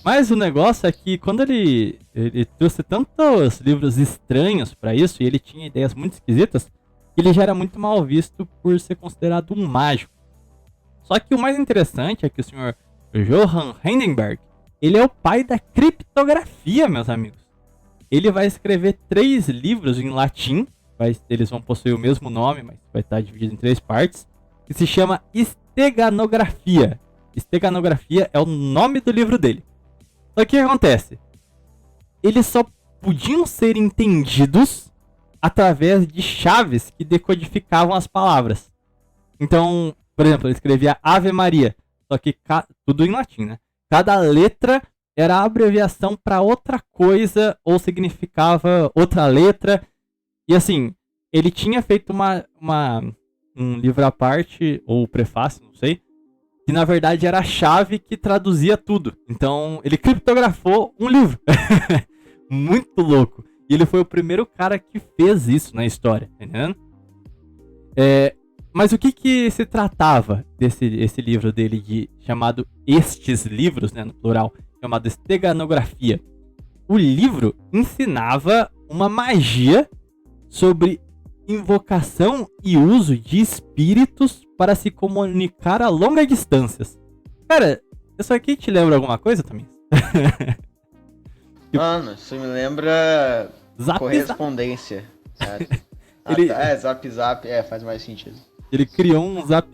Mas o negócio é que quando ele trouxe tantos livros estranhos pra isso, e ele tinha ideias muito esquisitas, ele já era muito mal visto por ser considerado um mágico. Só que o mais interessante é que o senhor Johann Heidenberg, ele é o pai da criptografia, meus amigos. Ele vai escrever 3 livros em latim, eles vão possuir o mesmo nome, mas vai estar dividido em 3 partes, que se chama Steganografia. Steganografia é o nome do livro dele. Só que o que acontece? Eles só podiam ser entendidos através de chaves que decodificavam as palavras. Então, por exemplo, ele escrevia Ave Maria, só que tudo em latim, né? Cada letra era a abreviação para outra coisa ou significava outra letra. E assim, ele tinha feito um livro à parte, ou prefácio, não sei, que na verdade era a chave que traduzia tudo. Então, ele criptografou um livro. Muito louco. E ele foi o primeiro cara que fez isso na história, tá entendendo? Mas o que se tratava esse livro dele, chamado Estes Livros, né, no plural, chamado Steganografia? O livro ensinava uma magia sobre invocação e uso de espíritos para se comunicar a longas distâncias. Cara, isso aqui te lembra alguma coisa também? Mano, isso me lembra Zap, correspondência. Zap Zap, faz mais sentido. Ele criou um Zap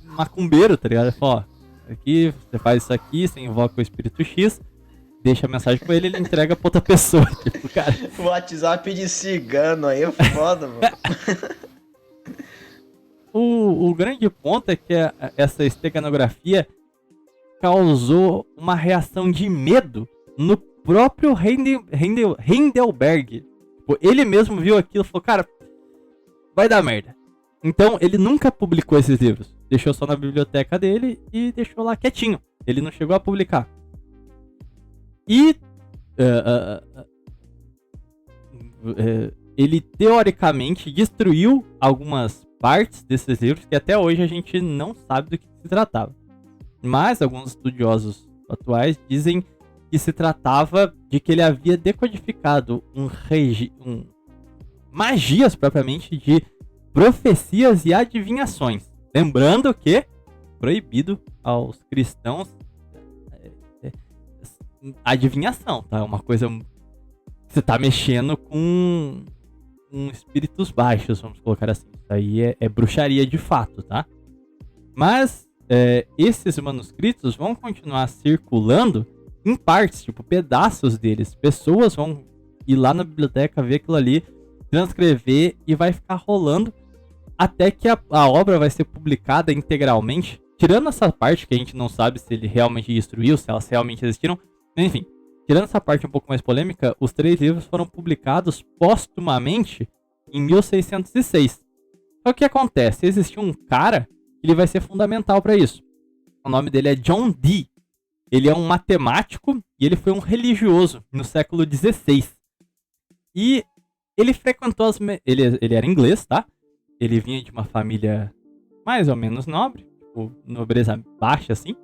macumbeiro, tá ligado? Ele falou, ó, aqui, você faz isso aqui, você invoca o espírito X, deixa a mensagem com ele, ele entrega pra outra pessoa. Tipo, cara. O WhatsApp de cigano aí é foda, mano. O grande ponto é que essa steganografia causou uma reação de medo no próprio Heidelberg. Tipo, ele mesmo viu aquilo e falou, cara, vai dar merda. Então ele nunca publicou esses livros. Deixou só na biblioteca dele e deixou lá quietinho. Ele não chegou a publicar. E ele teoricamente destruiu algumas partes desses livros que até hoje a gente não sabe do que se tratava. Mas alguns estudiosos atuais dizem que se tratava de que ele havia decodificado magias propriamente de profecias e adivinhações. Lembrando que proibido aos cristãos adivinhação, tá? É uma coisa que você tá mexendo com espíritos baixos, vamos colocar assim. Isso aí é bruxaria de fato, tá? Mas esses manuscritos vão continuar circulando em partes, tipo pedaços deles. Pessoas vão ir lá na biblioteca, ver aquilo ali, transcrever e vai ficar rolando até que a obra vai ser publicada integralmente. Tirando essa parte que a gente não sabe se ele realmente destruiu, se elas realmente existiram. Enfim, tirando essa parte um pouco mais polêmica, os 3 livros foram publicados póstumamente em 1606. Só que o que acontece? Existe um cara que ele vai ser fundamental para isso. O nome dele é John Dee. Ele é um matemático e ele foi um religioso no século XVI. E ele frequentou ele era inglês, tá? Ele vinha de uma família mais ou menos nobre, tipo, nobreza baixa assim.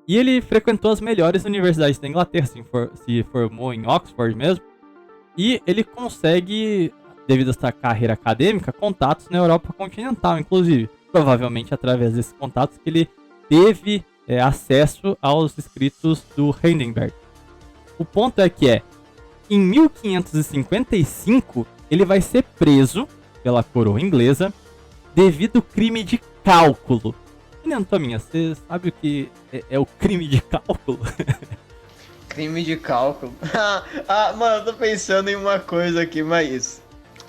E ele frequentou as melhores universidades da Inglaterra, se formou em Oxford mesmo. E ele consegue, devido a essa carreira acadêmica, contatos na Europa continental, inclusive. Provavelmente através desses contatos que ele teve acesso aos escritos do Heidelberg. O ponto é que em 1555, ele vai ser preso pela coroa inglesa devido ao crime de cálculo. Menino Tominha, você sabe o que é o crime de cálculo? Crime de cálculo. Mano, eu tô pensando em uma coisa aqui, mas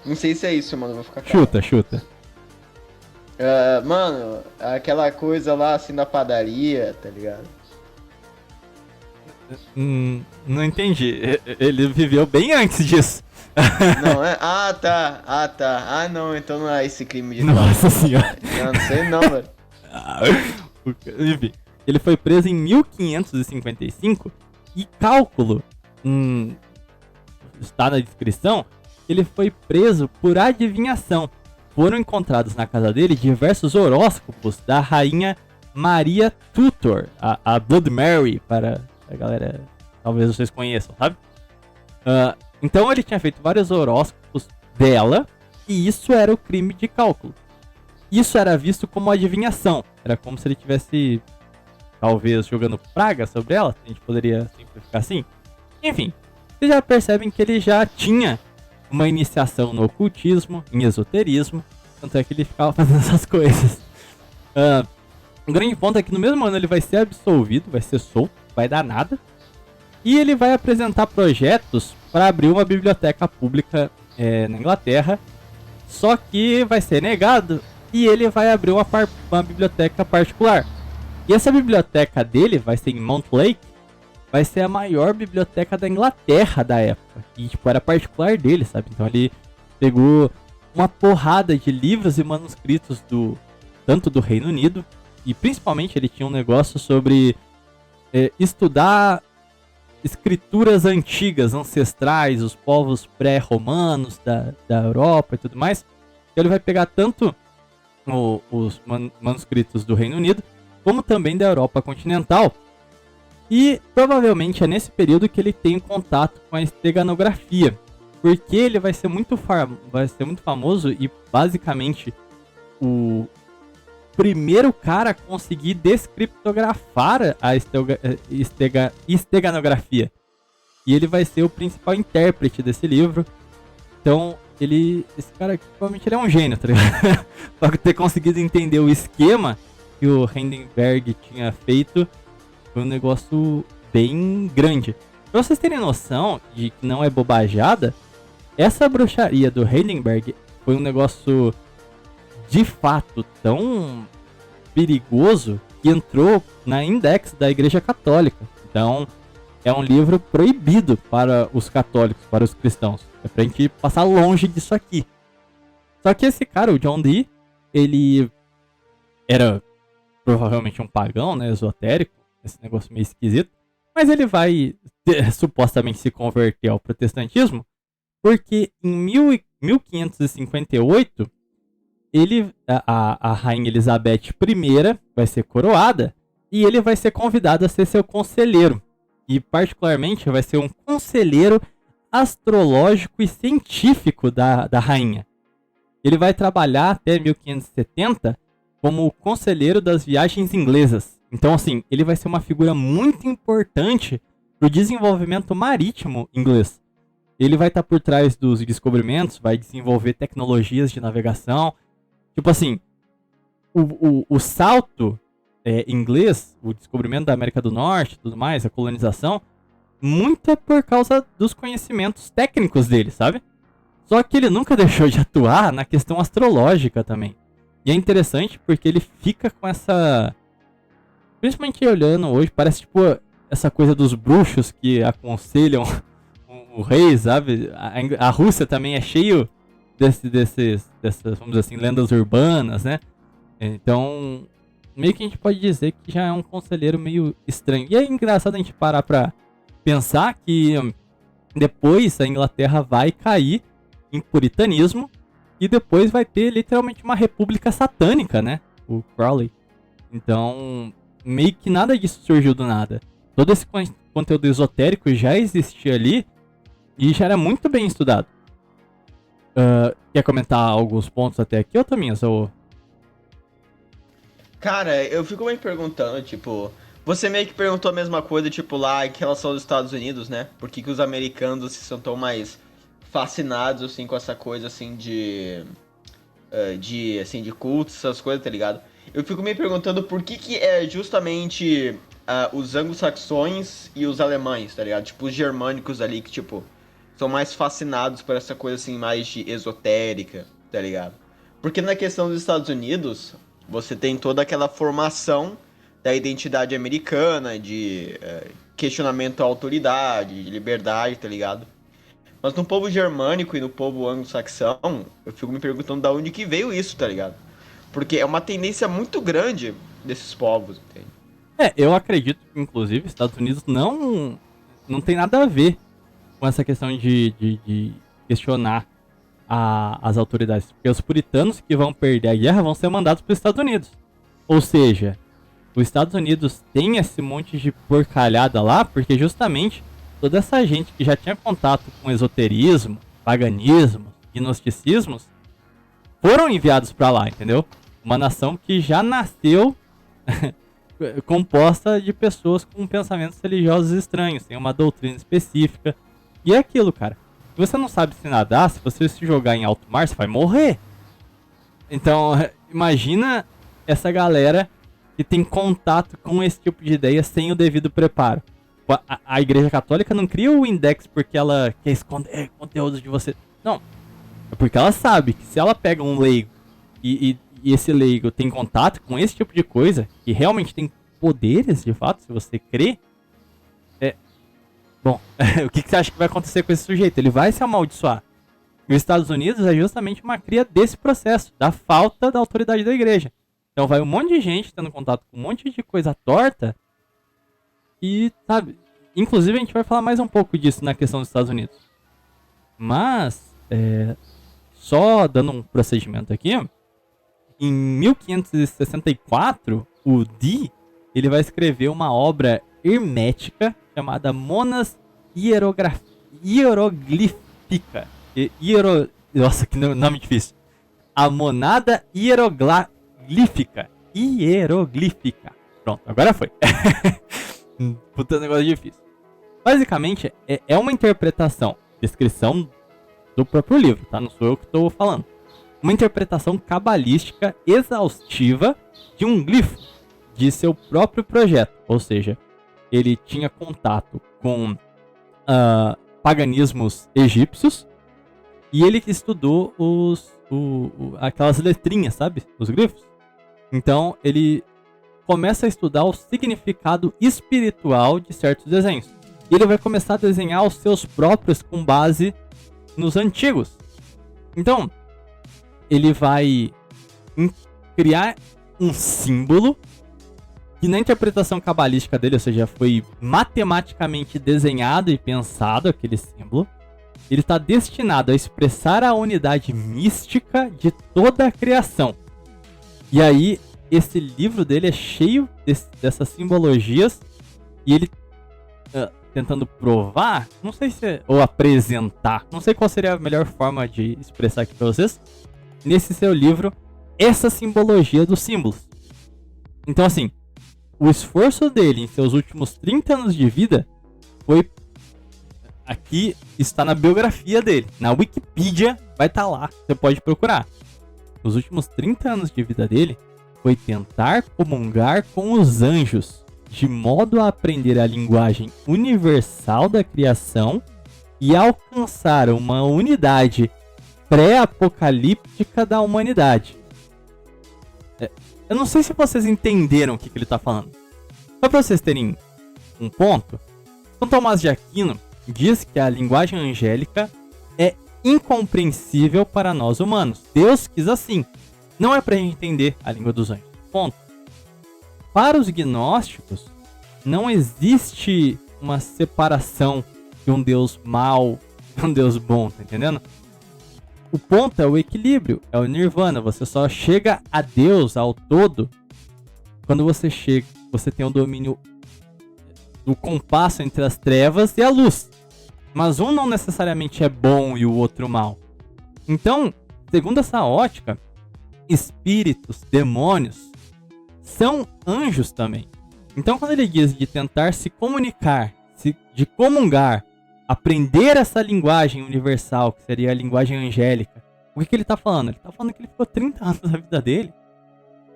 não sei se é isso, mano, vou ficar calmo. Chuta. Mano, aquela coisa lá assim da padaria, tá ligado? Não entendi. Ele viveu bem antes disso. Não, é? Ah, tá. Ah, não, então não é esse crime de Nossa senhora. Não sei não, velho. Enfim, ele foi preso em 1555 e cálculo, está na descrição, ele foi preso por adivinhação. Foram encontrados na casa dele diversos horóscopos da rainha Maria Tudor, a Blood Mary, para a galera, talvez vocês conheçam, sabe? Então ele tinha feito vários horóscopos dela, e isso era o crime de cálculo. Isso era visto como adivinhação. Era como se ele tivesse, talvez, jogando praga sobre ela. A gente poderia simplificar assim. Enfim, vocês já percebem que ele já tinha uma iniciação no ocultismo, em esoterismo. Tanto é que ele ficava fazendo essas coisas. O grande ponto é que no mesmo ano ele vai ser absolvido, vai ser solto, vai dar nada. E ele vai apresentar projetos para abrir uma biblioteca pública na Inglaterra. Só que vai ser negado e ele vai abrir uma biblioteca particular. E essa biblioteca dele vai ser em Montlake, vai ser a maior biblioteca da Inglaterra da época. E tipo, era particular dele, sabe? Então ele pegou uma porrada de livros e manuscritos tanto do Reino Unido, e principalmente ele tinha um negócio sobre estudar escrituras antigas, ancestrais, os povos pré-romanos da Europa e tudo mais. Então ele vai pegar tanto os manuscritos do Reino Unido, como também da Europa continental. E provavelmente é nesse período que ele tem contato com a esteganografia, porque ele vai ser muito famoso e basicamente o primeiro cara a conseguir descriptografar a esteganografia. E ele vai ser o principal intérprete desse livro. Então, esse cara aqui, provavelmente ele é um gênio, tá ligado? Pra ter conseguido entender o esquema que o Heisenberg tinha feito, foi um negócio bem grande. Pra vocês terem noção de que não é bobajada, essa bruxaria do Heisenberg foi um negócio de fato tão perigoso que entrou na index da Igreja Católica. Então, é um livro proibido para os católicos, para os cristãos. É pra gente passar longe disso aqui. Só que esse cara, o John Dee, ele era provavelmente um pagão, né, esotérico, esse negócio meio esquisito. Mas ele vai supostamente se converter ao protestantismo, porque em 1558, a rainha Elizabeth I vai ser coroada e ele vai ser convidado a ser seu conselheiro. E particularmente vai ser um conselheiro astrológico e científico da rainha. Ele vai trabalhar até 1570 como conselheiro das viagens inglesas. Então, assim, ele vai ser uma figura muito importante para o desenvolvimento marítimo inglês. Ele vai estar por trás dos descobrimentos, vai desenvolver tecnologias de navegação. Tipo assim, o salto inglês, o descobrimento da América do Norte, tudo mais, a colonização, muito é por causa dos conhecimentos técnicos dele, sabe? Só que ele nunca deixou de atuar na questão astrológica também. E é interessante porque ele fica com essa... Principalmente olhando hoje, parece tipo essa coisa dos bruxos que aconselham o rei, sabe? A Rússia também é cheio dessas, vamos dizer assim, lendas urbanas, né? Então, meio que a gente pode dizer que já é um conselheiro meio estranho. E é engraçado a gente parar pra pensar que depois a Inglaterra vai cair em puritanismo e depois vai ter literalmente uma república satânica, né? O Crowley. Então, meio que nada disso surgiu do nada. Todo esse conteúdo esotérico já existia ali e já era muito bem estudado. Quer comentar alguns pontos até aqui, ou Taminhas? Cara, eu fico me perguntando, tipo... Você meio que perguntou a mesma coisa, tipo, lá em relação aos Estados Unidos, né? Por que os americanos assim, são tão mais fascinados, assim, com essa coisa, assim, de cultos, essas coisas, tá ligado? Eu fico me perguntando por que é justamente os anglo-saxões e os alemães, tá ligado? Tipo, os germânicos ali que, tipo, são mais fascinados por essa coisa, assim, mais de esotérica, tá ligado? Porque na questão dos Estados Unidos, você tem toda aquela formação da identidade americana, questionamento à autoridade, de liberdade, tá ligado? Mas no povo germânico e no povo anglo-saxão, eu fico me perguntando da onde que veio isso, tá ligado? Porque é uma tendência muito grande desses povos, entende? Eu acredito que, inclusive, Estados Unidos não tem nada a ver com essa questão de questionar as autoridades. Porque os puritanos que vão perder a guerra vão ser mandados para os Estados Unidos. Ou seja, os Estados Unidos tem esse monte de porcalhada lá porque justamente toda essa gente que já tinha contato com esoterismo, paganismo, gnosticismos, foram enviados para lá, entendeu? Uma nação que já nasceu composta de pessoas com pensamentos religiosos estranhos, tem uma doutrina específica. E é aquilo, cara. Se você não sabe se nadar, se você se jogar em alto mar, você vai morrer. Então, imagina essa galera que tem contato com esse tipo de ideia sem o devido preparo. A Igreja Católica não cria o Index porque ela quer esconder conteúdos de você. Não. É porque ela sabe que se ela pega um leigo e esse leigo tem contato com esse tipo de coisa, que realmente tem poderes, de fato, se você crê, bom, o que você acha que vai acontecer com esse sujeito? Ele vai se amaldiçoar. E os Estados Unidos é justamente uma cria desse processo, da falta da autoridade da igreja. Então vai um monte de gente tendo contato com um monte de coisa torta e, sabe, inclusive a gente vai falar mais um pouco disso na questão dos Estados Unidos. Mas, só dando um procedimento aqui, em 1564, o Dee, ele vai escrever uma obra hermética chamada Monas Hieroglífica. Nossa, que nome difícil. A Monada Hieroglífica. Pronto, agora foi. Puta negócio difícil. Basicamente, é uma interpretação, descrição do próprio livro, tá? Não sou eu que estou falando. Uma interpretação cabalística exaustiva de um glifo de seu próprio projeto. Ou seja, ele tinha contato com paganismos egípcios e ele estudou aquelas letrinhas, sabe? Os glifos. Então, ele começa a estudar o significado espiritual de certos desenhos. E ele vai começar a desenhar os seus próprios com base nos antigos. Então, ele vai criar um símbolo que na interpretação cabalística dele, ou seja, foi matematicamente desenhado e pensado aquele símbolo. Ele está destinado a expressar a unidade mística de toda a criação. E aí, esse livro dele é cheio dessas simbologias e ele tentando provar, não sei se ou apresentar, não sei qual seria a melhor forma de expressar aqui para vocês, nesse seu livro, essa simbologia dos símbolos. Então, assim, o esforço dele em seus últimos 30 anos de vida foi... Aqui está na biografia dele. Na Wikipedia vai estar lá, você pode procurar. Os últimos 30 anos de vida dele foi tentar comungar com os anjos, de modo a aprender a linguagem universal da criação e alcançar uma unidade pré-apocalíptica da humanidade. Eu não sei se vocês entenderam o que ele está falando. Só para vocês terem um ponto, São Tomás de Aquino diz que a linguagem angélica é incompreensível para nós humanos. Deus quis assim. Não é para a gente entender a língua dos anjos. Ponto. Para os gnósticos, não existe uma separação de um Deus mau e um Deus bom, tá entendendo? O ponto é o equilíbrio, é o nirvana. Você só chega a Deus, ao todo, quando você tem o domínio do compasso entre as trevas e a luz. Mas um não necessariamente é bom e o outro mal. Então, segundo essa ótica, espíritos, demônios, são anjos também. Então, quando ele diz de tentar se comunicar, de comungar, aprender essa linguagem universal, que seria a linguagem angélica, o que ele está falando? Ele está falando que ele ficou 30 anos da vida dele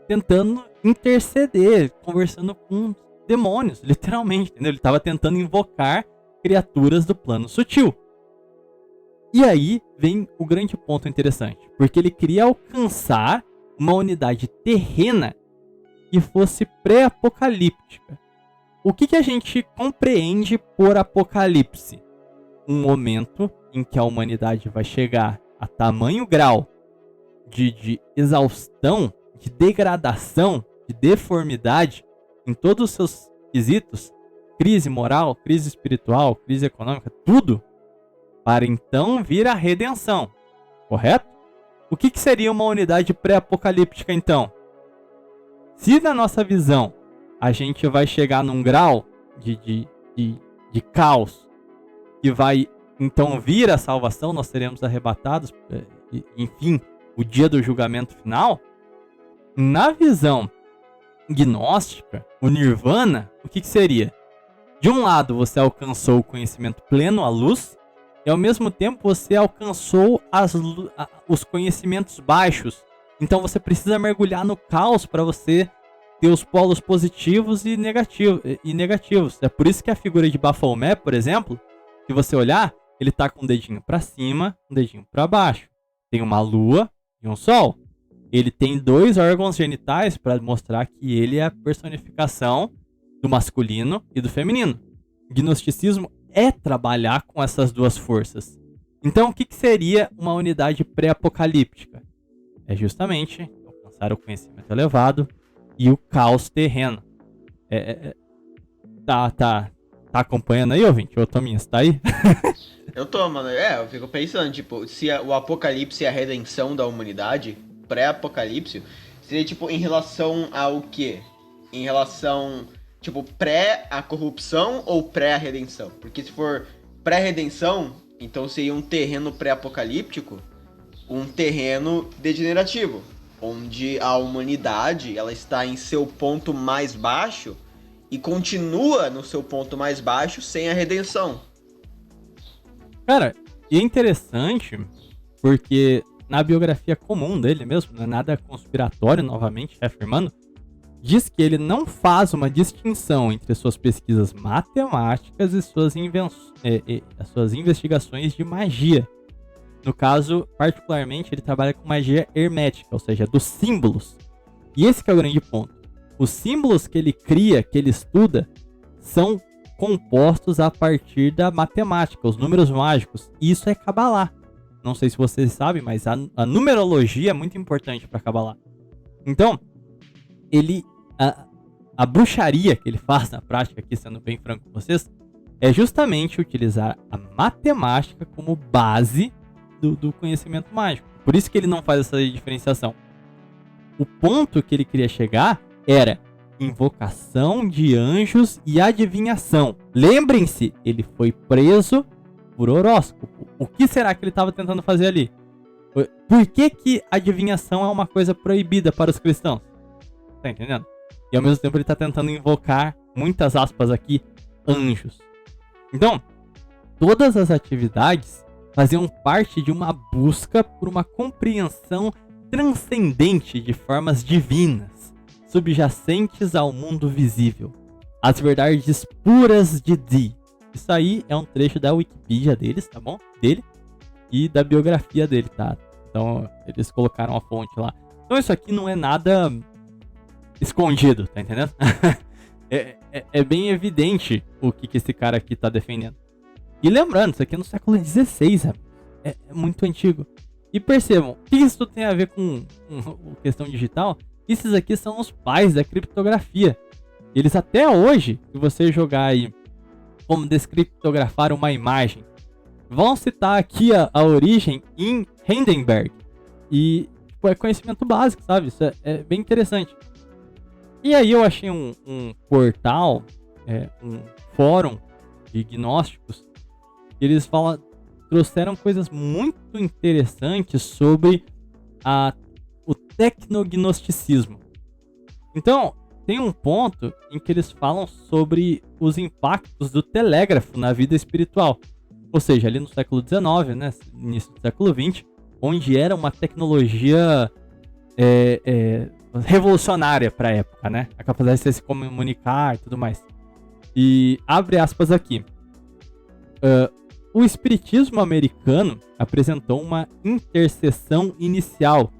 tentando interceder, conversando com demônios, literalmente, entendeu? Ele estava tentando invocar criaturas do plano sutil. E aí vem o grande ponto interessante, porque ele queria alcançar uma unidade terrena que fosse pré-apocalíptica. o que a gente compreende por apocalipse? Um momento em que a humanidade vai chegar a tamanho grau de exaustão, de degradação, de deformidade em todos os seus quesitos, crise moral, crise espiritual, crise econômica, tudo, para então vir a redenção, correto? O que seria uma unidade pré-apocalíptica então? Se na nossa visão a gente vai chegar num grau de caos que vai então vir a salvação, nós seremos arrebatados, enfim, o dia do julgamento final, na visão gnóstica, o nirvana, o que seria? De um lado você alcançou o conhecimento pleno, a luz, e ao mesmo tempo você alcançou os conhecimentos baixos. Então você precisa mergulhar no caos para você ter os polos positivos e negativos. É por isso que a figura de Baphomet, por exemplo, se você olhar, ele tá com um dedinho para cima, um dedinho para baixo. Tem uma lua e um sol. Ele tem 2 órgãos genitais para mostrar que ele é a personificação do masculino e do feminino. O gnosticismo é trabalhar com essas 2 forças. Então, o que seria uma unidade pré-apocalíptica? É justamente alcançar o conhecimento elevado e o caos terreno. Tá acompanhando aí, ouvinte? Ô, Tominha, você tá aí? Eu tô, mano. Eu fico pensando, tipo, se o apocalipse é a redenção da humanidade, pré-apocalipse, seria, tipo, em relação ao quê? Em relação, tipo, pré a corrupção ou pré a redenção? Porque se for pré-redenção, então seria um terreno pré-apocalíptico, um terreno degenerativo, onde a humanidade, ela está em seu ponto mais baixo e continua no seu ponto mais baixo sem a redenção. Cara, e é interessante porque na biografia comum dele mesmo, não é nada conspiratório, novamente afirmando, diz que ele não faz uma distinção entre suas pesquisas matemáticas e suas investigações de magia. No caso, particularmente, ele trabalha com magia hermética, ou seja, dos símbolos. E esse que é o grande ponto. Os símbolos que ele cria, que ele estuda, são compostos a partir da matemática, os números mágicos. E isso é Kabbalah. Não sei se vocês sabem, mas a numerologia é muito importante para Kabbalah. Então, a bruxaria que ele faz na prática, aqui sendo bem franco com vocês, é justamente utilizar a matemática como base do conhecimento mágico. Por isso que ele não faz essa diferenciação. O ponto que ele queria chegar era invocação de anjos e adivinhação. Lembrem-se, ele foi preso por horóscopo. O que será que ele estava tentando fazer ali? Por que adivinhação é uma coisa proibida para os cristãos? Tá entendendo? E ao mesmo tempo ele está tentando invocar, muitas aspas aqui, anjos. Então, todas as atividades faziam parte de uma busca por uma compreensão transcendente de formas divinas, subjacentes ao mundo visível. As verdades puras de Dee. Isso aí é um trecho da Wikipedia deles, tá bom? Dele. E da biografia dele, tá? Então, eles colocaram a fonte lá. Então, isso aqui não é nada escondido, tá entendendo? é bem evidente o que esse cara aqui tá defendendo. E lembrando, isso aqui é no século XVI, é muito antigo. E percebam, o que isso tem a ver com questão digital? Esses aqui são os pais da criptografia. Eles até hoje, se você jogar aí como descriptografar uma imagem, vão citar aqui a origem em Hindenburg. E tipo, é conhecimento básico, sabe? Isso é bem interessante. E aí eu achei um portal, um fórum de gnósticos, e eles trouxeram coisas muito interessantes sobre o tecnognosticismo. Então, tem um ponto em que eles falam sobre os impactos do telégrafo na vida espiritual. Ou seja, ali no século XIX, né, início do século XX, onde era uma tecnologia revolucionária para a época, né? A capacidade de você se comunicar e tudo mais. E abre aspas aqui. O espiritismo americano apresentou uma interseção inicial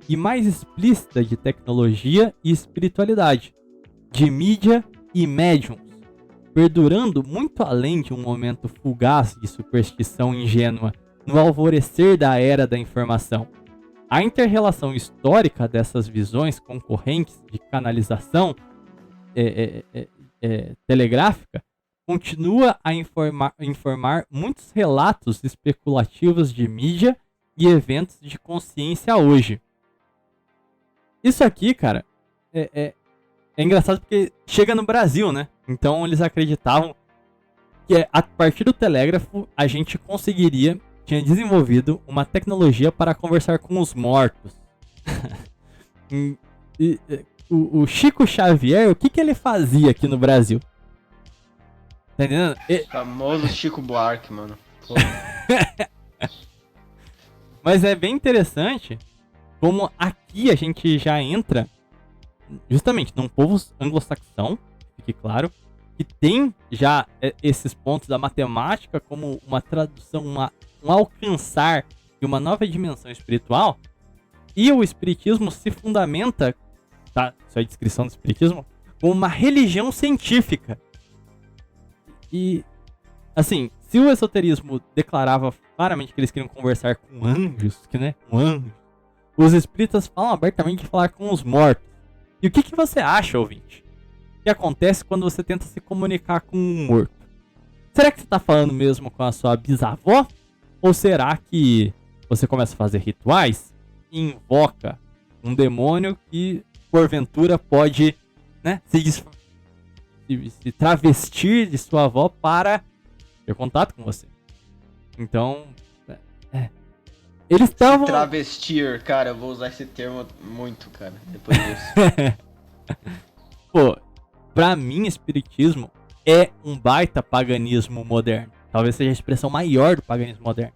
e mais explícita de tecnologia e espiritualidade, de mídia e médiums, perdurando muito além de um momento fugaz de superstição ingênua no alvorecer da era da informação. A inter-relação histórica dessas visões concorrentes de canalização telegráfica continua a informar muitos relatos especulativos de mídia e eventos de consciência hoje. Isso aqui, cara, é engraçado porque chega no Brasil, né? Então eles acreditavam que a partir do telégrafo a gente tinha desenvolvido uma tecnologia para conversar com os mortos. O Chico Xavier, o que ele fazia aqui no Brasil? Tá entendendo? Famoso Chico Buarque, mano. Pô. Mas é bem interessante como aqui a gente já entra justamente num povo anglo-saxão, fique claro, que tem já esses pontos da matemática como uma tradução, um alcançar de uma nova dimensão espiritual, e o espiritismo se fundamenta, tá? Isso é a descrição do espiritismo, como uma religião científica. E, assim, se o esoterismo declarava claramente que eles queriam conversar com anjos, os espíritas falam abertamente de falar com os mortos. E o que você acha, ouvinte? O que acontece quando você tenta se comunicar com um morto? Será que você está falando mesmo com a sua bisavó? Ou será que você começa a fazer rituais e invoca um demônio que, porventura, pode, né, se travestir de sua avó para ter contato com você? Então, eles estavam... Travestir, cara, eu vou usar esse termo muito, cara, depois disso. Pô, pra mim, espiritismo é um baita paganismo moderno. Talvez seja a expressão maior do paganismo moderno.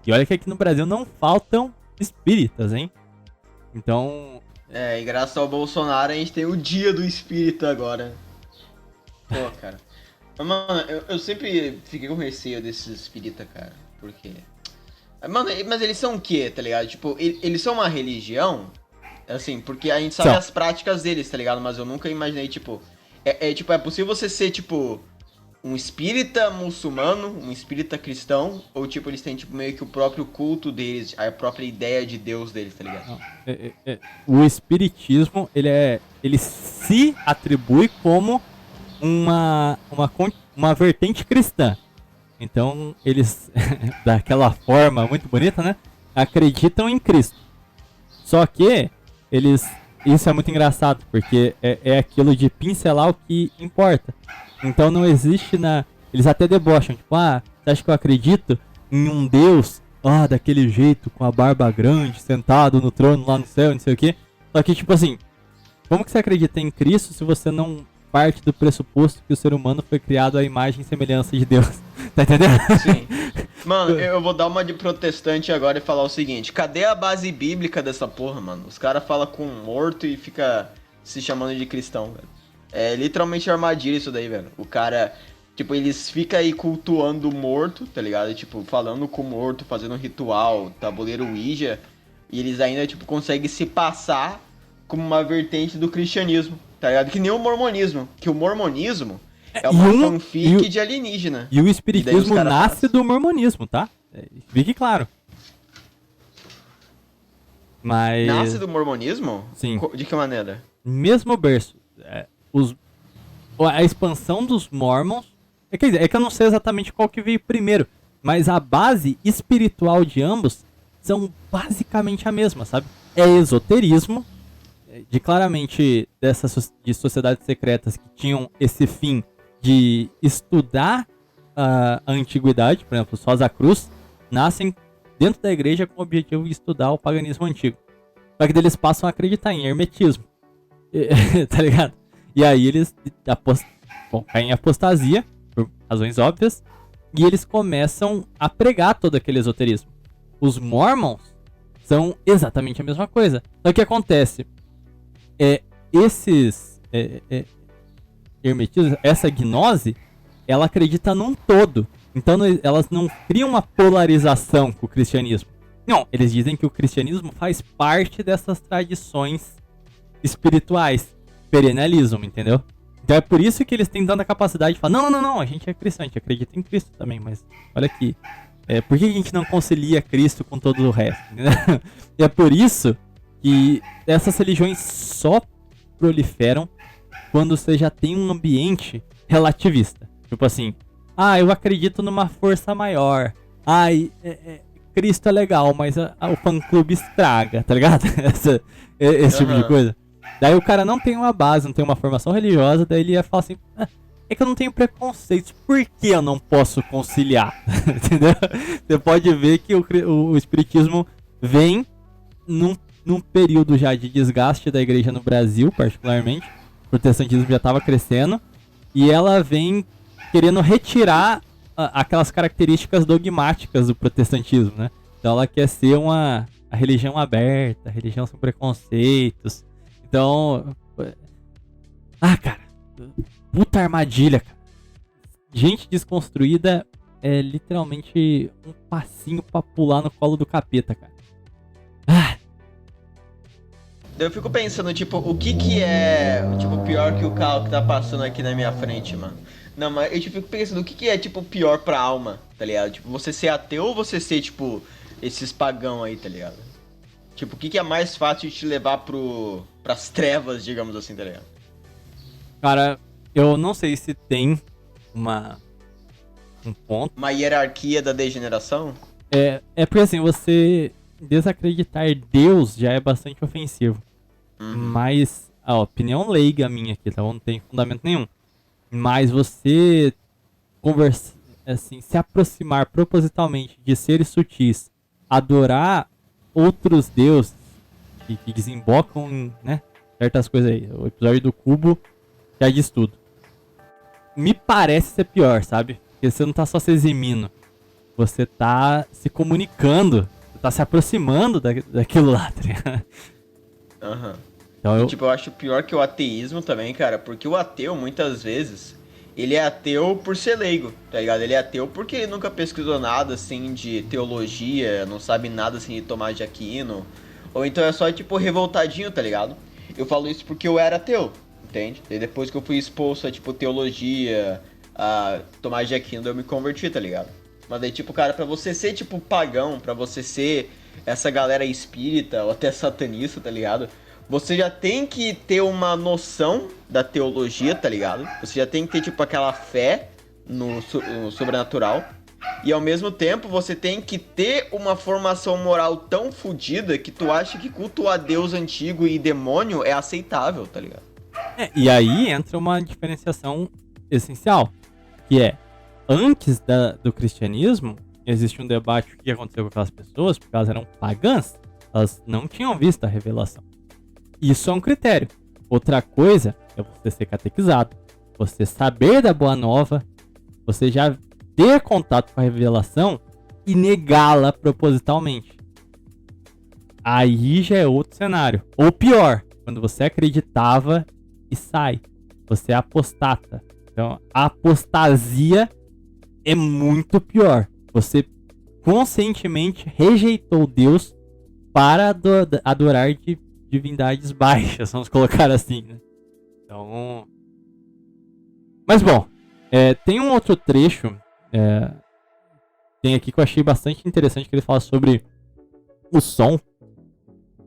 E olha que aqui no Brasil não faltam espíritas, hein? Então... E graças ao Bolsonaro a gente tem o dia do espírita agora. Pô, cara. Mas, mano, eu sempre fiquei com receio desses espíritas, cara. Por quê? Mano, mas eles são o quê, tá ligado? Tipo, eles são uma religião? Assim, porque a gente sabe as práticas deles, tá ligado? Mas eu nunca imaginei, tipo... É possível você ser, tipo... um espírita muçulmano, um espírita cristão, ou tipo, eles têm tipo meio que o próprio culto deles, a própria ideia de Deus deles, tá ligado? O espiritismo, ele se atribui como uma vertente cristã. Então, eles, daquela forma muito bonita, né, acreditam em Cristo. Só que, isso é muito engraçado, porque é aquilo de pincelar o que importa. Então não existe eles até debocham, tipo, você acha que eu acredito em um Deus, daquele jeito, com a barba grande, sentado no trono lá no céu, não sei o quê. Só que, tipo assim, como que você acredita em Cristo se você não parte do pressuposto que o ser humano foi criado à imagem e semelhança de Deus? Tá entendendo? Sim. Mano, eu vou dar uma de protestante agora e falar o seguinte, cadê a base bíblica dessa porra, mano? Os caras falam com um morto e fica se chamando de cristão, velho. É literalmente armadilha isso daí, velho. O cara, tipo, eles ficam aí cultuando o morto, tá ligado? Tipo, falando com o morto, fazendo um ritual, tabuleiro Ouija. E eles ainda, tipo, conseguem se passar como uma vertente do cristianismo, tá ligado? Que nem o mormonismo. Que o mormonismo é uma fanfic de alienígena. E o espiritismo nasce do mormonismo, tá? Fique claro. Mas... Nasce do mormonismo? Sim. De que maneira? Mesmo berço. A expansão dos Mormons... Quer dizer, é que eu não sei exatamente qual que veio primeiro. Mas a base espiritual de ambos são basicamente a mesma, sabe? É esoterismo, de claramente de sociedades secretas que tinham esse fim de estudar a antiguidade. Por exemplo, os Rosa Cruz nascem dentro da igreja com o objetivo de estudar o paganismo antigo. Só que eles passam a acreditar em hermetismo. Tá ligado? E aí eles caem em apostasia, por razões óbvias, e eles começam a pregar todo aquele esoterismo. Os Mormons são exatamente a mesma coisa. Só que o que acontece? Esses hermetismos, essa gnose, ela acredita num todo. Então elas não criam uma polarização com o cristianismo. Não, eles dizem que o cristianismo faz parte dessas tradições espirituais. Perennialismo, entendeu? Então é por isso que eles têm tanta capacidade de falar, não, a gente é cristão, a gente acredita em Cristo também, mas olha aqui, por que a gente não concilia Cristo com todo o resto? E é por isso que essas religiões só proliferam quando você já tem um ambiente relativista. Tipo assim, eu acredito numa força maior, Cristo é legal, mas o fã-clube estraga, tá ligado? Esse tipo de coisa. Daí o cara não tem uma base, não tem uma formação religiosa, daí ele ia falar assim, é que eu não tenho preconceitos, por que eu não posso conciliar? Entendeu? Você pode ver que o espiritismo vem num período já de desgaste da igreja no Brasil, particularmente. O protestantismo já estava crescendo, e ela vem querendo retirar aquelas características dogmáticas do protestantismo, né? Então ela quer ser a religião aberta, a religião sem preconceitos. Então, cara, puta armadilha, cara. Gente desconstruída é literalmente um passinho pra pular no colo do capeta, cara. Eu fico pensando, tipo, o que é, tipo, pior que o carro que tá passando aqui na minha frente, mano? Não, mas eu fico pensando, o que é, tipo, pior pra alma, tá ligado? Tipo, você ser ateu ou você ser, tipo, esses pagão aí, tá ligado? Tipo, o que é mais fácil de te levar pras trevas, digamos assim, tá ligado? Cara, eu não sei se tem um ponto. Uma hierarquia da degeneração? É porque assim, você desacreditar Deus já é bastante ofensivo. Mas, a opinião leiga minha aqui, tá? Não tem fundamento nenhum. Mas você se aproximar propositalmente de seres sutis, adorar outros deuses que desembocam em, né, certas coisas aí. O episódio do cubo já diz tudo. Me parece ser pior, sabe? Porque você não tá só se eximindo. Você tá se comunicando. Você tá se aproximando daquilo lá, tá ligado? Então Tipo, eu acho pior que o ateísmo também, cara. Porque o ateu, muitas vezes, ele é ateu por ser leigo, tá ligado? Ele é ateu porque ele nunca pesquisou nada, assim, de teologia, não sabe nada, assim, de Tomás de Aquino. Ou então é só, tipo, revoltadinho, tá ligado? Eu falo isso porque eu era ateu, entende? E depois que eu fui expulso a, tipo, teologia, a Tomás de Aquino, eu me converti, tá ligado? Mas daí, tipo, cara, pra você ser, tipo, pagão, pra você ser essa galera espírita ou até satanista, tá ligado? Você já tem que ter uma noção da teologia, tá ligado? Você já tem que ter, tipo, aquela fé no sobrenatural. E ao mesmo tempo, você tem que ter uma formação moral tão fodida que tu acha que culto a Deus antigo e demônio é aceitável, tá ligado? E aí entra uma diferenciação essencial, que é, antes do cristianismo, existe um debate o que aconteceu com aquelas pessoas, porque elas eram pagãs, elas não tinham visto a revelação. Isso é um critério. Outra coisa é você ser catequizado, você saber da boa nova, você já ter contato com a revelação e negá-la propositalmente. Aí já é outro cenário. Ou pior, quando você acreditava e sai, você é apostata. Então, a apostasia é muito pior. Você conscientemente rejeitou Deus para adorar de divindades baixas, vamos colocar assim, né? Então... Mas bom, tem um outro trecho, tem aqui que eu achei bastante interessante, que ele fala sobre o som.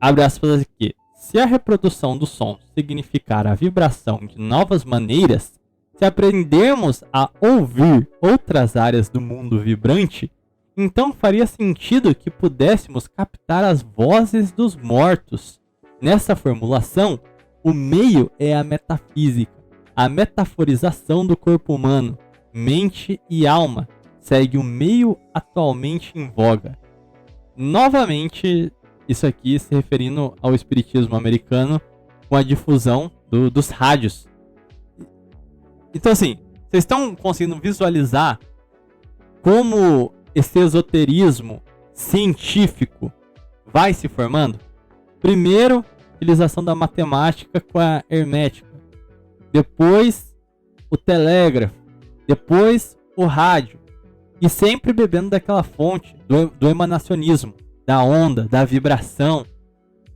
Abre aspas aqui. Se a reprodução do som significar a vibração de novas maneiras, se aprendermos a ouvir outras áreas do mundo vibrante, então faria sentido que pudéssemos captar as vozes dos mortos. Nessa formulação, o meio é a metafísica, a metaforização do corpo humano, mente e alma, segue o meio atualmente em voga. Novamente, isso aqui se referindo ao espiritismo americano com a difusão dos rádios. Então assim, vocês estão conseguindo visualizar como esse esoterismo científico vai se formando? Primeiro, utilização da matemática com a hermética. Depois, o telégrafo. Depois, o rádio. E sempre bebendo daquela fonte do emanacionismo, da onda, da vibração.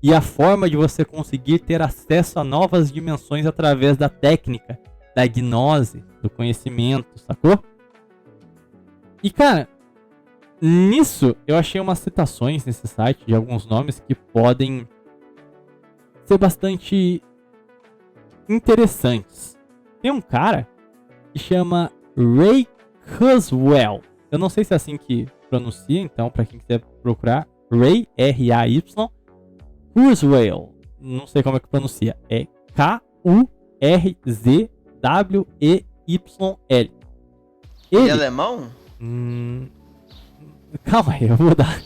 E a forma de você conseguir ter acesso a novas dimensões através da técnica da gnose, do conhecimento, sacou? E cara, nisso eu achei umas citações nesse site de alguns nomes que podem ser bastante interessantes. Tem um cara que chama Ray Kurzweil. Eu não sei se é assim que pronuncia, então pra quem quiser procurar, Ray, R-A-Y, Kurzweil. Não sei como é que pronuncia. É K-U-R-Z-W-E-Y-L. Ele é alemão? Calma aí, eu vou dar.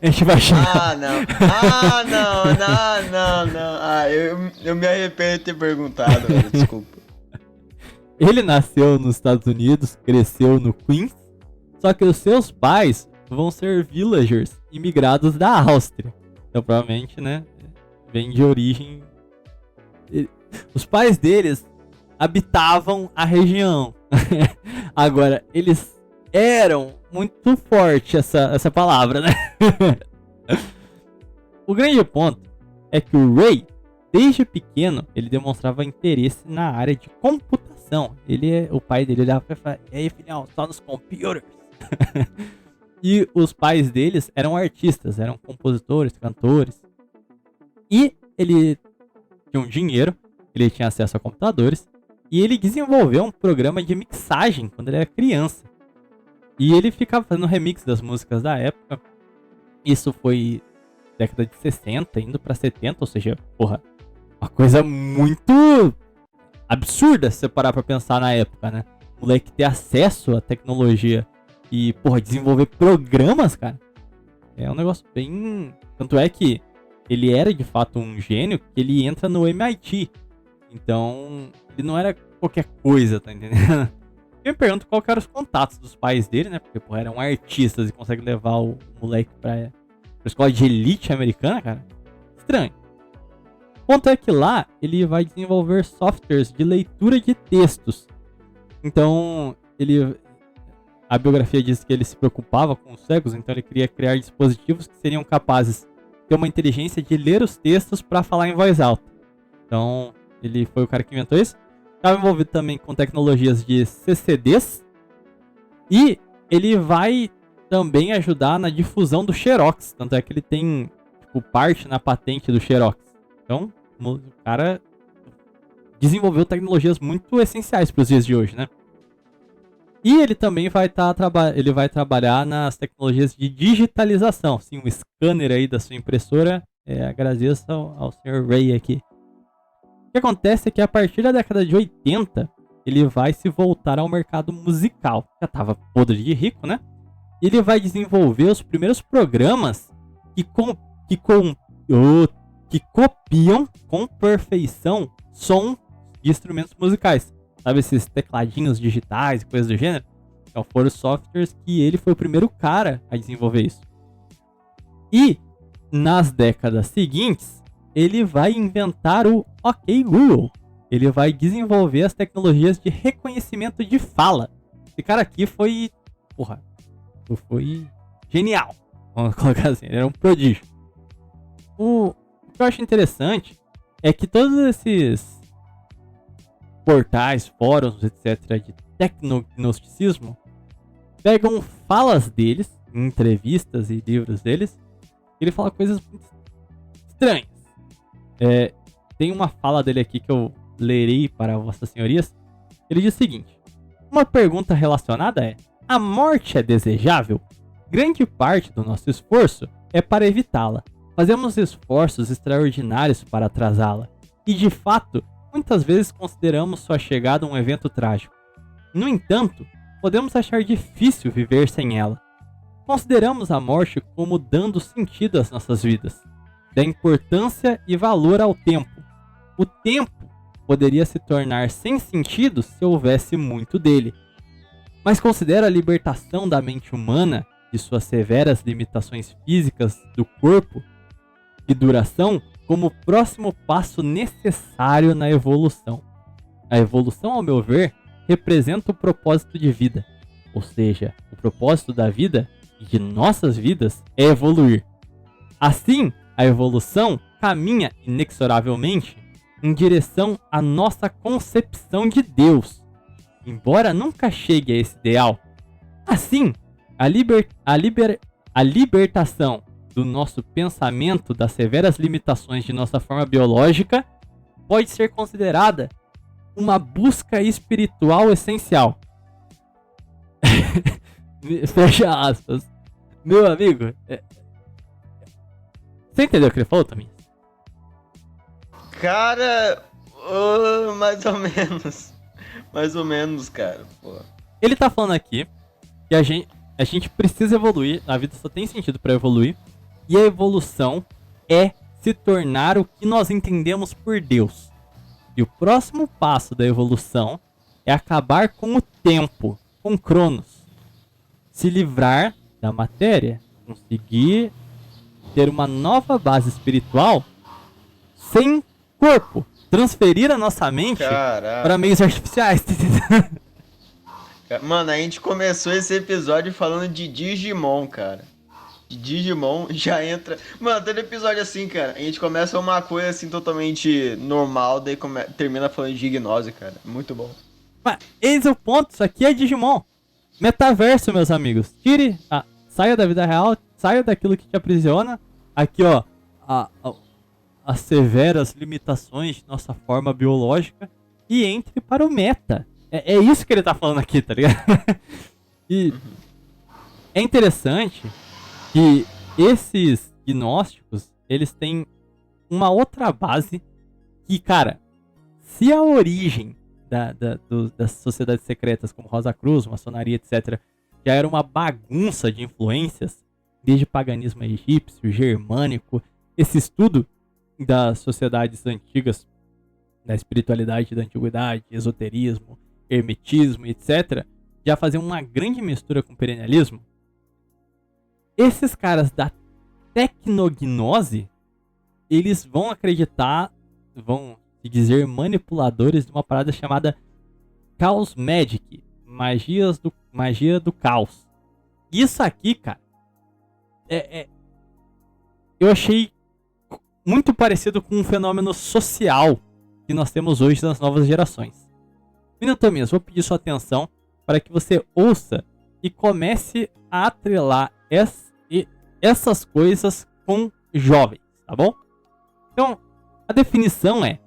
A gente vai chegar. Não. Eu me arrependo de ter perguntado, velho, desculpa. Ele nasceu nos Estados Unidos, cresceu no Queens, só que os seus pais vão ser villagers imigrados da Áustria. Então provavelmente, né, vem de origem... Os pais deles habitavam a região. Agora, eles eram muito forte essa palavra, né? O grande ponto é que o Ray, desde pequeno, ele demonstrava interesse na área de computação. O pai dele olhava pra ele e falava: "E aí, filhão, só nos computers?" E os pais deles eram artistas, eram compositores, cantores. E ele tinha um dinheiro, ele tinha acesso a computadores, e ele desenvolveu um programa de mixagem quando ele era criança. E ele ficava fazendo remix das músicas da época. Isso foi década de 60, indo pra 70, ou seja, porra, uma coisa muito absurda se você parar pra pensar na época, né? O moleque ter acesso à tecnologia e, porra, desenvolver programas, cara, é um negócio bem... Tanto é que ele era, de fato, um gênio, que ele entra no MIT. Então, ele não era qualquer coisa, tá entendendo? Eu me pergunto qual que eram os contatos dos pais dele, né? Porque, porra, eram artistas e conseguem levar o moleque pra escola de elite americana, cara. Estranho. O ponto é que lá, ele vai desenvolver softwares de leitura de textos. Então, a biografia diz que ele se preocupava com os cegos, então ele queria criar dispositivos que seriam capazes de ter uma inteligência de ler os textos para falar em voz alta. Então, ele foi o cara que inventou isso. Estava envolvido também com tecnologias de CCDs. E ele vai também ajudar na difusão do Xerox. Tanto é que ele tem, tipo, parte na patente do Xerox. Então, o cara desenvolveu tecnologias muito essenciais para os dias de hoje, né? E ele também vai trabalhar nas tecnologias de digitalização. Sim, um scanner aí da sua impressora. Agradeço ao Sr. Ray aqui. O que acontece é que a partir da década de 80, ele vai se voltar ao mercado musical. Já estava podre de rico, né? E ele vai desenvolver os primeiros programas que copiam com perfeição som de instrumentos musicais. Sabe, esses tecladinhos digitais e coisas do gênero? Então foram softwares que ele foi o primeiro cara a desenvolver isso. E nas décadas seguintes, ele vai inventar o OK Google. Ele vai desenvolver as tecnologias de reconhecimento de fala. Esse cara aqui foi genial. Vamos colocar assim, ele era um prodígio. O que eu acho interessante é que todos esses portais, fóruns, etc., de tecnognosticismo, pegam falas deles, em entrevistas e livros deles, e ele fala coisas muito estranhas. Tem uma fala dele aqui que eu lerei para vossas senhorias. Ele diz o seguinte: uma pergunta relacionada é: a morte é desejável? Grande parte do nosso esforço é para evitá-la. Fazemos esforços extraordinários para atrasá-la. E de fato, muitas vezes consideramos sua chegada um evento trágico. No entanto, podemos achar difícil viver sem ela. Consideramos a morte como dando sentido às nossas vidas, dá importância e valor ao tempo. O tempo poderia se tornar sem sentido se houvesse muito dele. Mas considera a libertação da mente humana de suas severas limitações físicas do corpo e duração como o próximo passo necessário na evolução. A evolução, ao meu ver, representa o propósito de vida. Ou seja, o propósito da vida e de nossas vidas é evoluir. Assim, a evolução caminha inexoravelmente em direção à nossa concepção de Deus, embora nunca chegue a esse ideal. Assim, a libertação do nosso pensamento das severas limitações de nossa forma biológica pode ser considerada uma busca espiritual essencial. Fecha aspas. Meu amigo, você entendeu o que ele falou também? Cara, mais ou menos. Mais ou menos, cara. Pô. Ele tá falando aqui que a gente precisa evoluir, a vida só tem sentido pra evoluir, e a evolução é se tornar o que nós entendemos por Deus. E o próximo passo da evolução é acabar com o tempo, com Cronos. Se livrar da matéria, conseguir ter uma nova base espiritual sem corpo, transferir a nossa mente para meios artificiais. Mano, a gente começou esse episódio falando de Digimon, cara. De Digimon já entra. Mano, todo episódio assim, cara. A gente começa uma coisa assim totalmente normal, daí termina falando de gnose, cara. Muito bom. Mas eis o ponto, isso aqui é Digimon. Metaverso, meus amigos. Saia da vida real, saia daquilo que te aprisiona. Aqui, ó, as severas limitações de nossa forma biológica e entre para o meta. É isso que ele tá falando aqui, tá ligado? E é interessante que esses gnósticos, eles têm uma outra base que, cara, se a origem das sociedades secretas como Rosa Cruz, maçonaria, etc., já era uma bagunça de influências, desde paganismo egípcio, germânico, esse estudo das sociedades antigas, da espiritualidade da antiguidade, esoterismo, hermetismo, etc., já faziam uma grande mistura com o perennialismo. Esses caras da tecnognose, eles vão acreditar, vão se dizer manipuladores de uma parada chamada Chaos Magic, magia do caos. Isso aqui, cara, eu achei muito parecido com um fenômeno social que nós temos hoje nas novas gerações. Minotomias, vou pedir sua atenção para que você ouça e comece a atrelar essas coisas com jovens, tá bom? Então, a definição é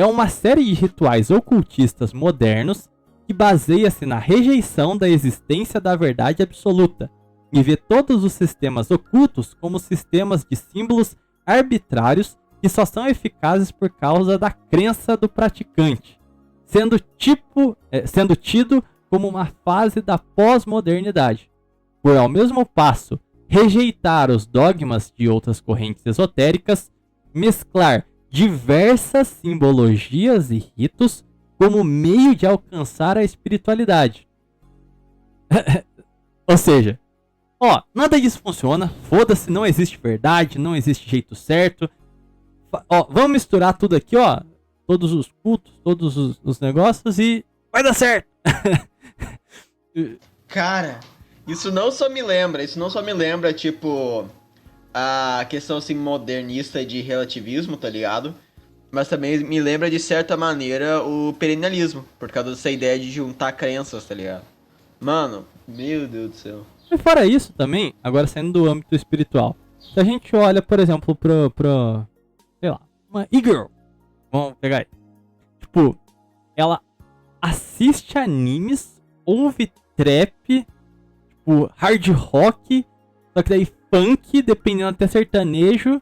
uma série de rituais ocultistas modernos que baseia-se na rejeição da existência da verdade absoluta e vê todos os sistemas ocultos como sistemas de símbolos arbitrários que só são eficazes por causa da crença do praticante, sendo tido como uma fase da pós-modernidade, por ao mesmo passo rejeitar os dogmas de outras correntes esotéricas, mesclar diversas simbologias e ritos como meio de alcançar a espiritualidade. Ou seja, nada disso funciona, foda-se, não existe verdade, não existe jeito certo. Vamos misturar tudo aqui, todos os cultos, todos os negócios e vai dar certo. Cara, isso não só me lembra, tipo, a questão assim modernista de relativismo, tá ligado? Mas também me lembra de certa maneira o perennialismo, por causa dessa ideia de juntar crenças, tá ligado? Mano, meu Deus do céu. E fora isso também, agora saindo do âmbito espiritual, se a gente olha, por exemplo, pra sei lá, uma e-girl, vamos pegar aí, tipo, ela assiste animes, ouve trap, tipo, hard rock, só que daí funk, dependendo até sertanejo,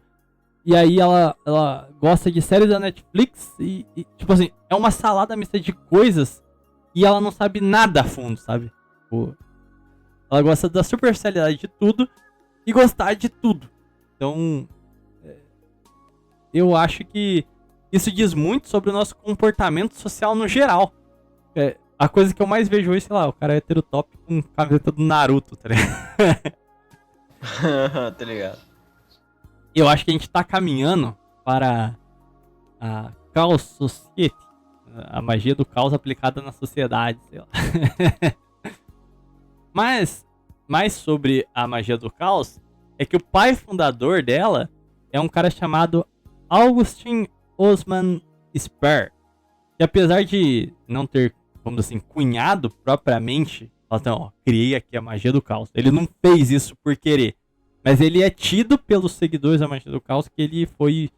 e aí ela gosta de séries da Netflix e tipo assim, é uma salada mista de coisas e ela não sabe nada a fundo, sabe? Tipo, ela gosta da superficialidade de tudo e gostar de tudo. Então, eu acho que isso diz muito sobre o nosso comportamento social no geral. A coisa que eu mais vejo hoje, sei lá, o cara é heterotop com camiseta do Naruto, tá ligado? Tá ligado. Eu acho que a gente tá caminhando para a Chaos Society, a magia do caos aplicada na sociedade, sei lá. Mas, mais sobre a magia do caos, é que o pai fundador dela é um cara chamado Augustin Osman Spare, que apesar de não ter, vamos dizer assim, cunhado propriamente, então, ó, criei aqui a magia do caos. Ele não fez isso por querer, mas ele é tido pelos seguidores da magia do caos que ele foi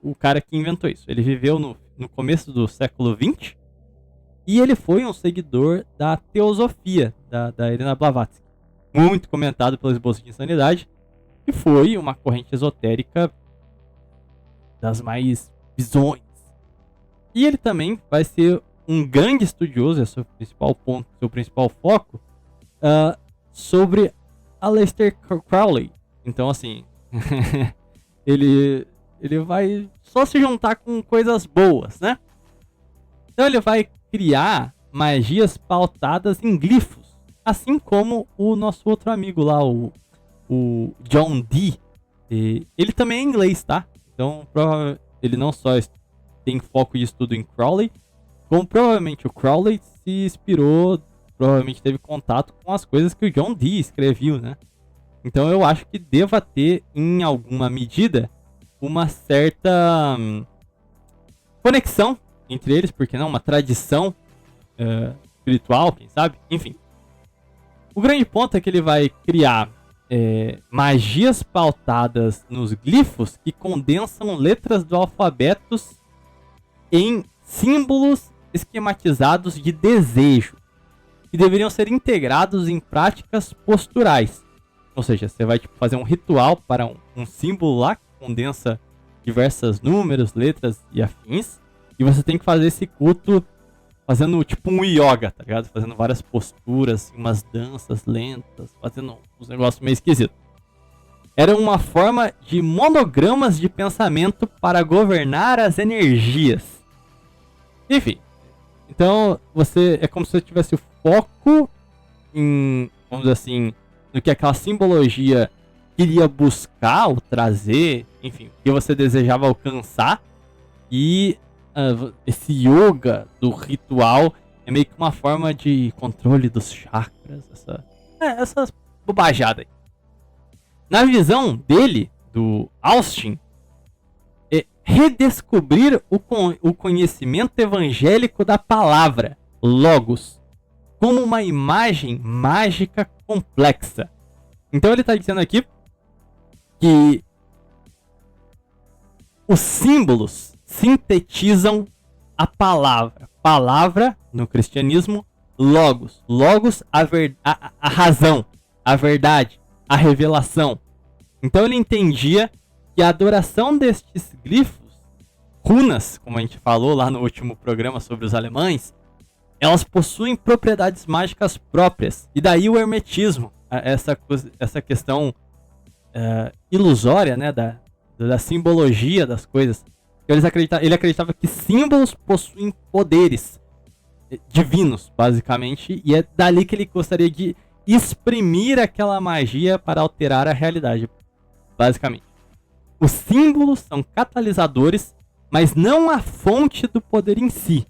o cara que inventou isso. Ele viveu no começo do século XX e ele foi um seguidor da teosofia da Helena Blavatsky, muito comentado pelo Esboço de Insanidade, que foi uma corrente esotérica das mais bizonhas. E ele também vai ser um grande estudioso, é seu principal ponto, seu principal foco, sobre Aleister Crowley. Então, assim, ele vai só se juntar com coisas boas, né? Então ele vai criar magias pautadas em glifos, assim como o nosso outro amigo lá, o John Dee. Ele também é inglês, tá? Então, ele não só tem foco de estudo em Crowley, como provavelmente o Crowley se inspirou, provavelmente teve contato com as coisas que o John Dee escreveu, né? Então eu acho que deva ter, em alguma medida, uma certa conexão entre eles, porque não, uma tradição espiritual, quem sabe? Enfim. O grande ponto é que ele vai criar magias pautadas nos glifos que condensam letras do alfabeto em símbolos esquematizados de desejo, que deveriam ser integrados em práticas posturais. Ou seja, você vai fazer um ritual para um símbolo lá que condensa diversos números, letras e afins, e você tem que fazer esse culto fazendo tipo um yoga, tá ligado? Fazendo várias posturas, umas danças lentas, fazendo uns negócios meio esquisitos. Era uma forma de monogramas de pensamento para governar as energias. Enfim, então é como se você tivesse o foco em, vamos dizer assim, no que aquela simbologia queria buscar ou trazer, enfim, o que você desejava alcançar. E esse yoga do ritual é meio que uma forma de controle dos chakras, essa bobajada aí. Na visão dele, do Austin, é redescobrir o conhecimento evangélico da palavra, Logos, como uma imagem mágica complexa. Então ele está dizendo aqui que os símbolos sintetizam a palavra. Palavra, no cristianismo, Logos. Logos, a razão, a verdade, a revelação. Então ele entendia que a adoração destes glifos, runas, como a gente falou lá no último programa sobre os alemães, elas possuem propriedades mágicas próprias. E daí o hermetismo, essa questão ilusória, né, da simbologia das coisas. Ele acreditava que símbolos possuem poderes divinos, basicamente, e é dali que ele gostaria de exprimir aquela magia para alterar a realidade, basicamente. Os símbolos são catalisadores, mas não a fonte do poder em si,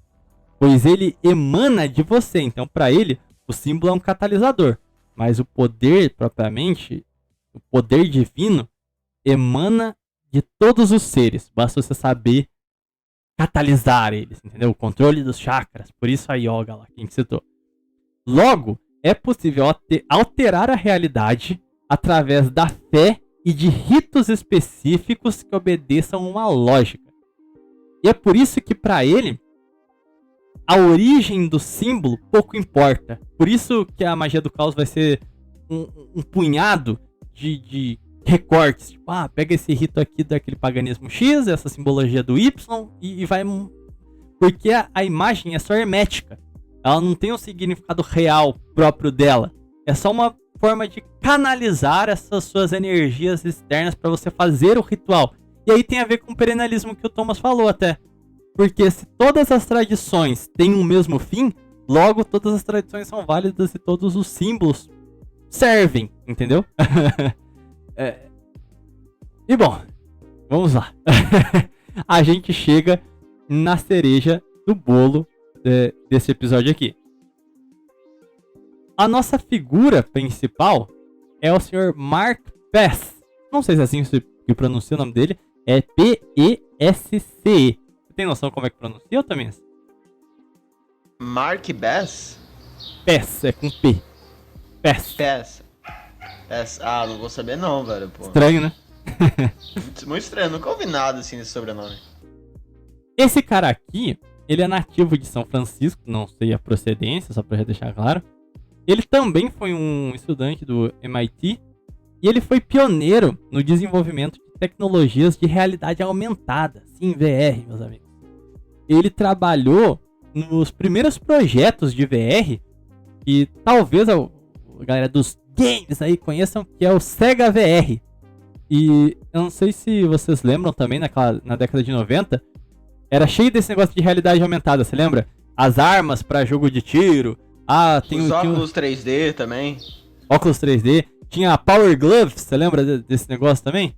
pois ele emana de você. Então, para ele, o símbolo é um catalisador, mas o poder propriamente, o poder divino, emana de todos os seres. Basta você saber catalisar eles, entendeu? O controle dos chakras, por isso a yoga lá que a gente citou. Logo, é possível alterar a realidade através da fé e de ritos específicos que obedeçam uma lógica. E é por isso que para ele a origem do símbolo pouco importa. Por isso que a magia do caos vai ser um punhado de recortes. Tipo, pega esse rito aqui daquele paganismo X, essa simbologia do Y e vai... Porque a imagem é só hermética. Ela não tem um significado real próprio dela. É só uma forma de canalizar essas suas energias externas para você fazer o ritual. E aí tem a ver com o perennialismo que o Thomas falou até. Porque se todas as tradições têm um mesmo fim, logo todas as tradições são válidas e todos os símbolos servem, entendeu? E bom, vamos lá. A gente chega na cereja do bolo desse episódio aqui. A nossa figura principal é o Sr. Mark Pess. Não sei se é assim que pronuncia o nome dele. É P-E-S-C-E. Você tem noção como é que pronuncia, Tamires? Mark Bass? PES, é com P. PES. Pass. Pass. Ah, não vou saber não, velho, pô. Estranho, né? Muito estranho, nunca ouvi nada assim nesse sobrenome. Esse cara aqui, ele é nativo de São Francisco, não sei a procedência, só pra deixar claro. Ele também foi um estudante do MIT e ele foi pioneiro no desenvolvimento de tecnologias de realidade aumentada, sim, VR, meus amigos. Ele trabalhou nos primeiros projetos de VR que talvez a galera dos games aí conheçam, que é o Sega VR. E eu não sei se vocês lembram também, na década de 90, era cheio desse negócio de realidade aumentada, você lembra? As armas pra jogo de tiro. Tem Os tinha óculos 3D também. óculos 3D. Tinha a Power Glove, você lembra desse negócio também?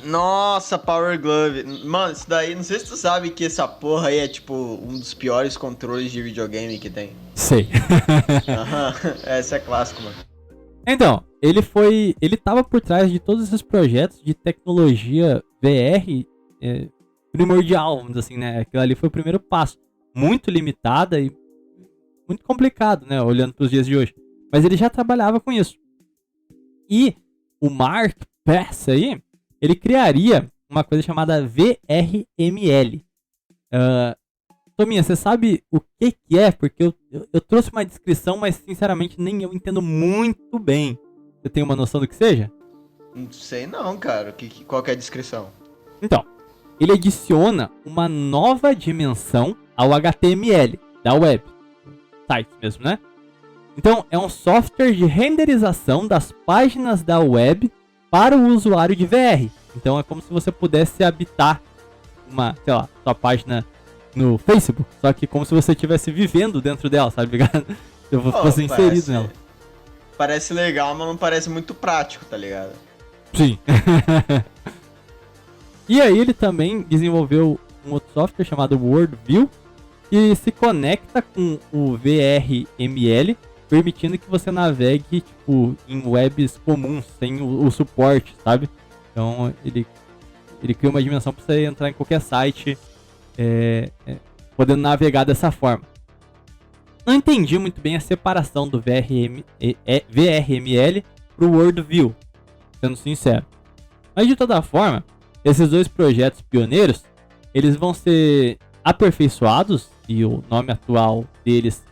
Nossa, Power Glove. Mano, isso daí, não sei se tu sabe que essa porra aí é tipo um dos piores controles de videogame que tem. Sei. Aham, essa é clássico, mano. Então, ele tava por trás de todos esses projetos de tecnologia VR primordial, vamos dizer assim, né? Aquilo ali foi o primeiro passo. Muito limitada e muito complicado, né? Olhando pros dias de hoje. Mas ele já trabalhava com isso. E o Mark Pass aí, ele criaria uma coisa chamada VRML. Tominha, você sabe o que é? Porque eu trouxe uma descrição, mas sinceramente nem eu entendo muito bem. Você tem uma noção do que seja? Não sei não, cara. Qual que é a descrição? Então, ele adiciona uma nova dimensão ao HTML da web. Site mesmo, né? Então, é um software de renderização das páginas da web para o usuário de VR. Então, é como se você pudesse habitar sua página no Facebook, só que como se você estivesse vivendo dentro dela, sabe ligado? Eu fosse inserido nela. Parece legal, mas não parece muito prático, tá ligado? Sim. E aí ele também desenvolveu um outro software chamado Worldview, que se conecta com o VRML, permitindo que você navegue tipo, em webs comuns, sem o suporte, sabe? Então ele cria uma dimensão para você entrar em qualquer site, podendo navegar dessa forma. Não entendi muito bem a separação do VRML para o Worldview, sendo sincero. Mas de toda forma, esses dois projetos pioneiros, eles vão ser aperfeiçoados, e o nome atual deles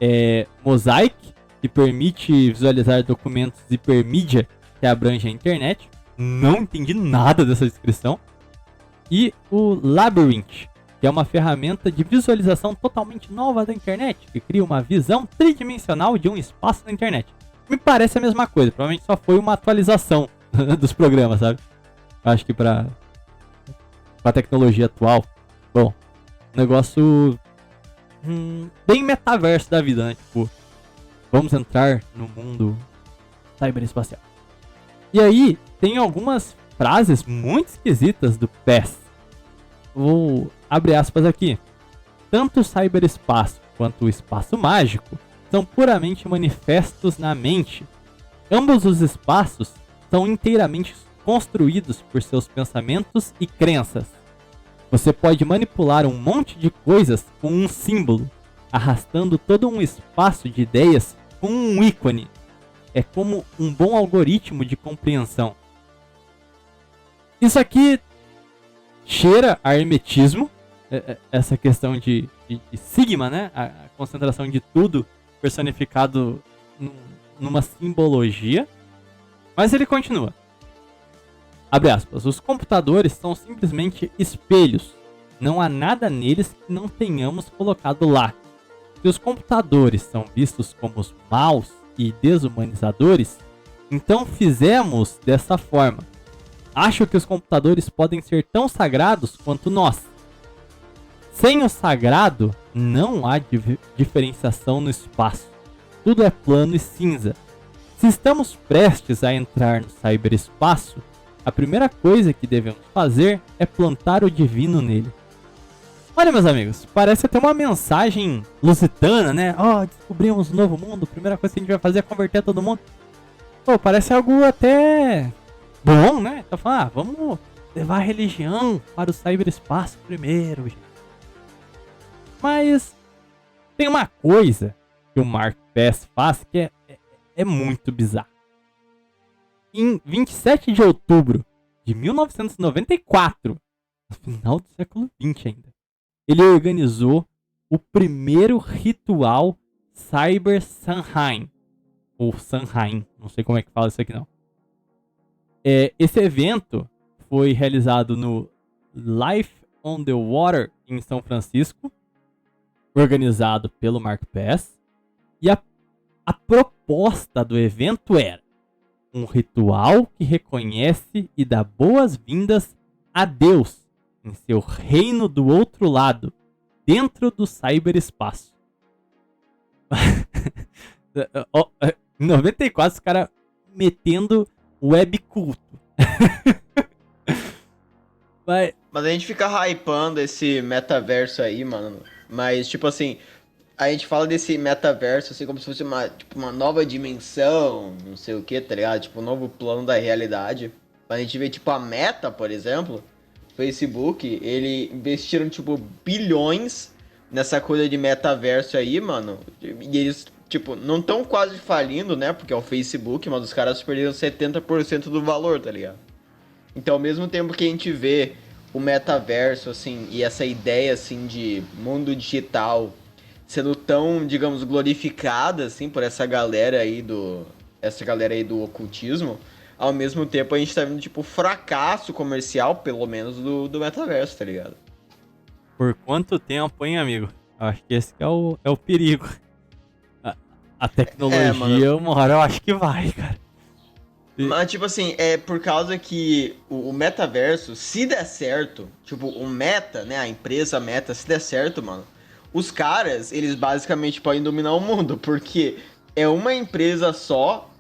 é Mosaic, que permite visualizar documentos hipermídia que abrange a internet. Não entendi nada dessa descrição. E o Labyrinth, que é uma ferramenta de visualização totalmente nova da internet, que cria uma visão tridimensional de um espaço na internet. Me parece a mesma coisa, provavelmente só foi uma atualização dos programas, sabe? Acho que pra tecnologia atual, bom, negócio bem metaverso da vida, né? Tipo, vamos entrar no mundo cyberespacial. E aí, tem algumas frases muito esquisitas do PES. Vou abrir aspas aqui. Tanto o cyberespaço quanto o espaço mágico são puramente manifestos na mente. Ambos os espaços são inteiramente construídos por seus pensamentos e crenças. Você pode manipular um monte de coisas com um símbolo, arrastando todo um espaço de ideias com um ícone. É como um bom algoritmo de compreensão. Isso aqui cheira a hermetismo, essa questão de sigma, né? A concentração de tudo personificado numa simbologia. Mas ele continua. Abre aspas. Os computadores são simplesmente espelhos. Não há nada neles que não tenhamos colocado lá. Se os computadores são vistos como maus e desumanizadores, então fizemos dessa forma. Acho que os computadores podem ser tão sagrados quanto nós. Sem o sagrado, não há diferenciação no espaço. Tudo é plano e cinza. Se estamos prestes a entrar no cyberespaço, a primeira coisa que devemos fazer é plantar o divino nele. Olha, meus amigos, parece até uma mensagem lusitana, né? Descobrimos um novo mundo, a primeira coisa que a gente vai fazer é converter todo mundo. Pô, parece algo até bom, né? Então, vamos levar a religião para o cyberespaço primeiro, gente. Mas tem uma coisa que o Mark Pass faz que é muito bizarro. Em 27 de outubro de 1994, no final do século XX ainda, ele organizou o primeiro ritual Cyber Samhain. Ou Samhain, não sei como é que fala isso aqui não. Esse evento foi realizado no Life on the Water em São Francisco, organizado pelo Mark Pass. E a proposta do evento era um ritual que reconhece e dá boas-vindas a Deus em seu reino do outro lado, dentro do cyberespaço. Em 94, os caras metendo web culto. Mas a gente fica hypando esse metaverso aí, mano. Mas, tipo assim, a gente fala desse metaverso assim como se fosse uma nova dimensão, não sei o que, tá ligado? Tipo, um novo plano da realidade. A gente vê, tipo, a Meta, por exemplo, Facebook, investiram, tipo, bilhões nessa coisa de metaverso aí, mano. E eles, tipo, não estão quase falindo, né? Porque é o Facebook, mas os caras perderam 70% do valor, tá ligado? Então, ao mesmo tempo que a gente vê o metaverso, assim, e essa ideia, assim, de mundo digital sendo tão, digamos, glorificada, assim, por essa galera aí do ocultismo, ao mesmo tempo a gente tá vendo, tipo, fracasso comercial, pelo menos, do metaverso, tá ligado? Por quanto tempo, hein, amigo? Eu acho que esse que é o perigo. A tecnologia, uma hora eu acho que vai, cara. Mas, tipo assim, é por causa que o metaverso, se der certo, tipo, o Meta, né, a empresa Meta, se der certo, mano, os caras, eles basicamente podem dominar o mundo, porque é uma empresa só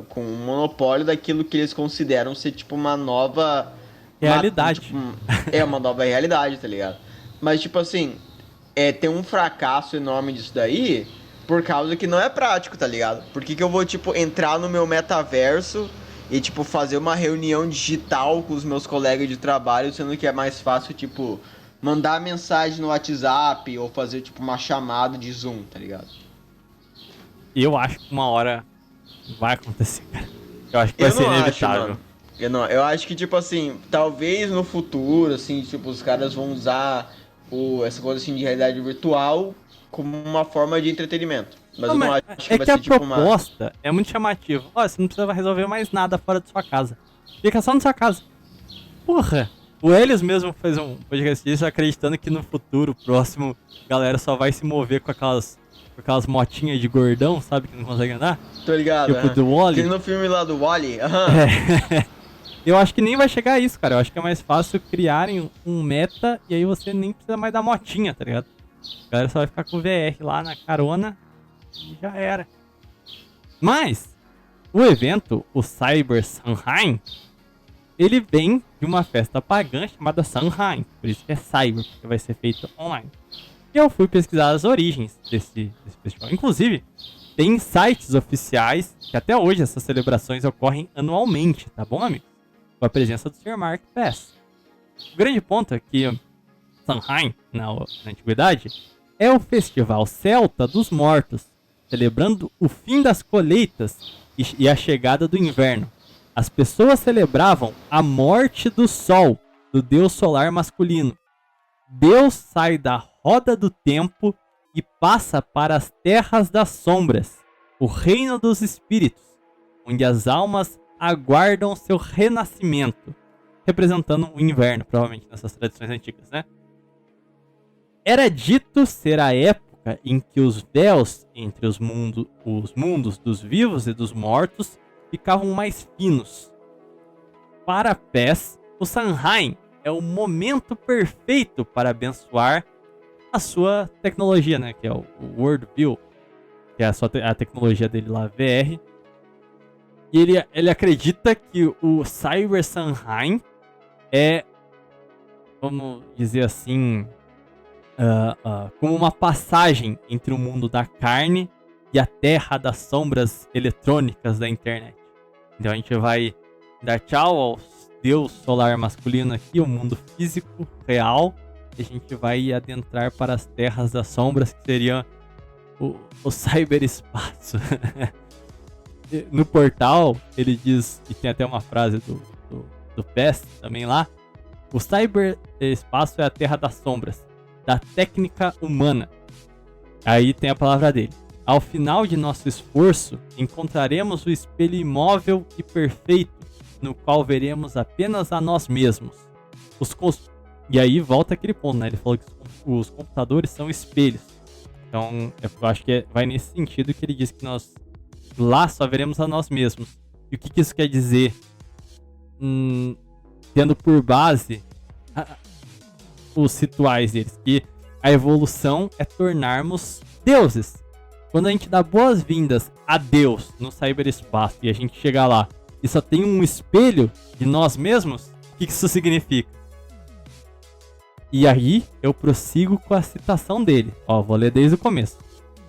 com um monopólio daquilo que eles consideram ser, tipo, uma nova... realidade. Uma nova realidade, tá ligado? Mas, tipo assim, tem um fracasso enorme disso daí... Por causa que não é prático, tá ligado? Por que eu vou, tipo, entrar no meu metaverso e, tipo, fazer uma reunião digital com os meus colegas de trabalho, sendo que é mais fácil, tipo, mandar mensagem no WhatsApp ou fazer, tipo, uma chamada de Zoom, tá ligado? Eu acho que uma hora vai acontecer, cara. Eu acho que vai ser inevitável. Eu acho que, tipo assim, talvez no futuro, assim, tipo, os caras vão usar essa coisa, assim, de realidade virtual como uma forma de entretenimento. Mas eu não acho que vai ser, tipo, a proposta é muito chamativa. Ó, você não precisa resolver mais nada fora da sua casa. Fica só na sua casa. Porra! O Elias mesmo fez um podcast disso, acreditando que no futuro próximo a galera só vai se mover com aquelas motinhas de gordão, sabe? Que não consegue andar. Tô ligado, tipo do Wall-E. Tem no filme lá do Wall-E. Eu acho que nem vai chegar a isso, cara. Eu acho que é mais fácil criarem um meta e aí você nem precisa mais da motinha, tá ligado? A galera só vai ficar com o VR lá na carona e já era. Mas, o evento, o Cyber Samhain, ele vem de uma festa pagã chamada Samhain. Por isso que é Cyber, porque vai ser feito online. E eu fui pesquisar as origens desse festival. Inclusive, tem sites oficiais que até hoje essas celebrações ocorrem anualmente, tá bom, amigo? Com a presença do Sr. Mark Pass. O grande ponto é que Samhain, na antiguidade, é o festival celta dos mortos, celebrando o fim das colheitas e a chegada do inverno. As pessoas celebravam a morte do sol, do deus solar masculino. Deus sai da roda do tempo e passa para as terras das sombras, o reino dos espíritos, onde as almas aguardam seu renascimento, representando o inverno, provavelmente nessas tradições antigas, né? Era dito ser a época em que os véus entre os mundos dos vivos e dos mortos ficavam mais finos. Para Pass, o Samhain é o momento perfeito para abençoar a sua tecnologia, né? Que é o Worldview, que é a tecnologia dele lá, VR. E ele acredita que o Cyber Samhain é, vamos dizer assim, como uma passagem entre o mundo da carne e a terra das sombras eletrônicas da internet. Então a gente vai dar tchau deus solar masculino aqui, o mundo físico, real, e a gente vai adentrar para as terras das sombras, que seriam o cyberespaço. No portal, ele diz, e tem até uma frase do PES também lá, o cyberespaço é a terra das sombras, da técnica humana. Aí tem a palavra dele. Ao final de nosso esforço, encontraremos o espelho imóvel e perfeito, no qual veremos apenas a nós mesmos. E aí volta aquele ponto, né? Ele falou que os computadores são espelhos. Então, eu acho que vai nesse sentido que ele diz que nós lá só veremos a nós mesmos. E o que isso quer dizer? Tendo por base os rituais deles, que a evolução é tornarmos deuses. Quando a gente dá boas-vindas a Deus no cyberespaço e a gente chegar lá e só tem um espelho de nós mesmos, o que isso significa? E aí eu prossigo com a citação dele. Ó, vou ler desde o começo.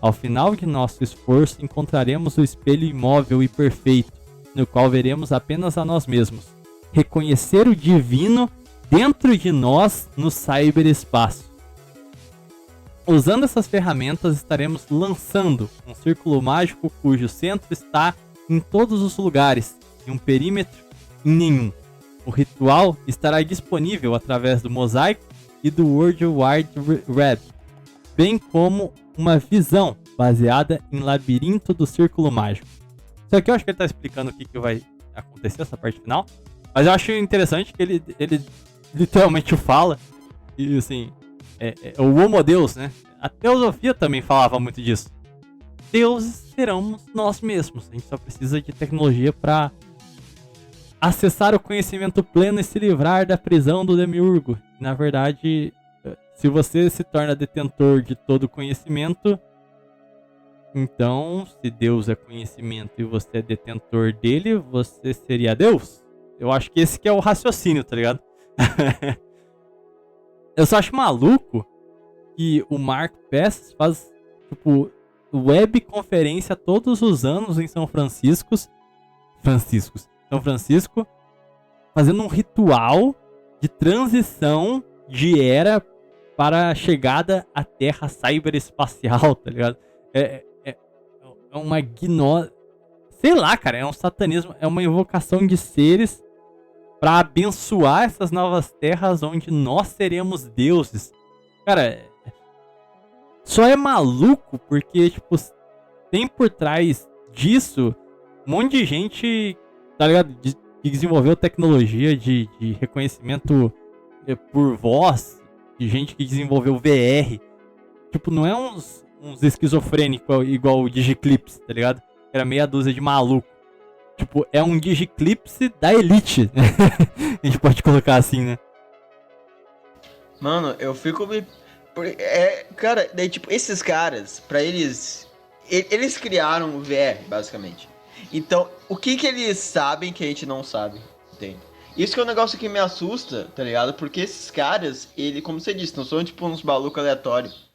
Ao final de nosso esforço encontraremos o espelho imóvel e perfeito, no qual veremos apenas a nós mesmos. Reconhecer o divino dentro de nós no cyberespaço. Usando essas ferramentas, estaremos lançando um círculo mágico cujo centro está em todos os lugares e um perímetro em nenhum. O ritual estará disponível através do mosaico e do World Wide Web, bem como uma visão baseada em labirinto do círculo mágico. Isso aqui eu acho que ele está explicando o que vai acontecer, essa parte final, mas eu acho interessante que ele literalmente fala, e assim... o Homo Deus, né? A teosofia também falava muito disso. Deuses seremos nós mesmos. A gente só precisa de tecnologia para acessar o conhecimento pleno e se livrar da prisão do demiurgo. Na verdade, se você se torna detentor de todo conhecimento, então, se Deus é conhecimento e você é detentor dele, você seria Deus? Eu acho que esse que é o raciocínio, tá ligado? Eu só acho maluco que o Mark Pass faz, tipo, web conferência todos os anos em São Francisco, fazendo um ritual de transição de era para a chegada à Terra cyberespacial, tá ligado? É uma gnose, sei lá, cara, é um satanismo, é uma invocação de seres para abençoar essas novas terras onde nós seremos deuses. Cara, só é maluco porque, tipo, tem por trás disso um monte de gente, tá ligado? Que desenvolveu tecnologia de reconhecimento por voz, de gente que desenvolveu VR. Tipo, não é uns esquizofrênicos igual o Digiclips, tá ligado? Era meia dúzia de maluco. Tipo, é um Digiclipse da elite. A gente pode colocar assim, né? Mano, eu fico me... cara, daí tipo, esses caras, pra eles... Eles criaram o VR, basicamente. Então, o que eles sabem que a gente não sabe? Entende? Isso que é um negócio que me assusta, tá ligado? Porque esses caras, como você disse, não são tipo uns malucos aleatórios.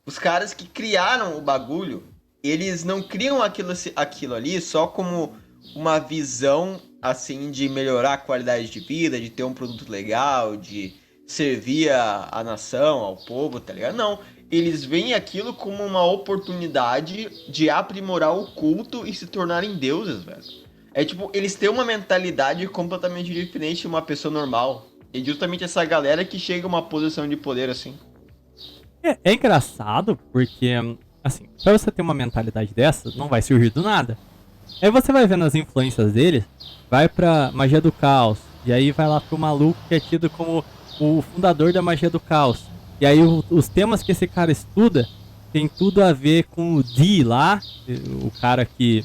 Os caras que criaram o bagulho, eles não criam aquilo ali só como uma visão, assim, de melhorar a qualidade de vida, de ter um produto legal, de servir a nação, ao povo, tá ligado? Não, eles veem aquilo como uma oportunidade de aprimorar o culto e se tornarem deuses, velho. É tipo, eles têm uma mentalidade completamente diferente de uma pessoa normal. E justamente essa galera que chega a uma posição de poder assim. É engraçado porque, assim, pra você ter uma mentalidade dessa, não vai surgir do nada. Aí você vai vendo as influências deles, vai pra magia do caos, e aí vai lá pro maluco que é tido como o fundador da magia do caos. E aí os temas que esse cara estuda tem tudo a ver com o Dee lá, o cara que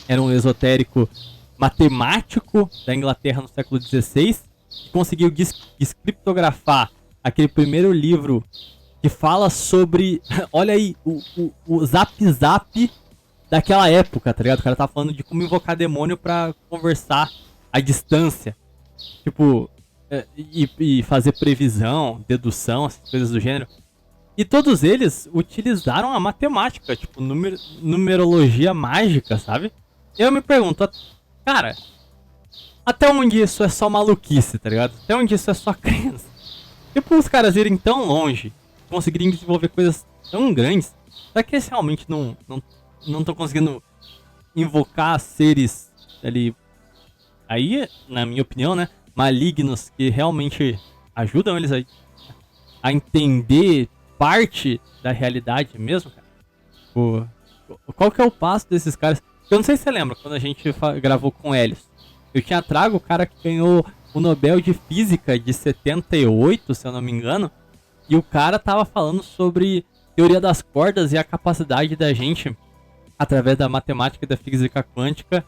era um esotérico matemático da Inglaterra no século XVI, que conseguiu descriptografar aquele primeiro livro que fala sobre, olha aí, o zap daquela época, tá ligado? O cara tá falando de como invocar demônio pra conversar à distância. Tipo, e fazer previsão, dedução, essas coisas do gênero. E todos eles utilizaram a matemática, tipo, numerologia mágica, sabe? E eu me pergunto, cara, Até onde isso é só maluquice, tá ligado? Até onde isso é só crença. Tipo, os caras irem tão longe, conseguirem desenvolver coisas tão grandes, será que eles realmente não estão conseguindo invocar seres ali, aí, na minha opinião, né, malignos, que realmente ajudam eles a entender parte da realidade mesmo, cara? Qual que é o passo desses caras? Eu não sei se você lembra, quando a gente gravou com Helios, eu tinha trago o cara que ganhou o Nobel de Física de 78, se eu não me engano, e o cara tava falando sobre teoria das cordas e a capacidade da gente, através da matemática e da física quântica,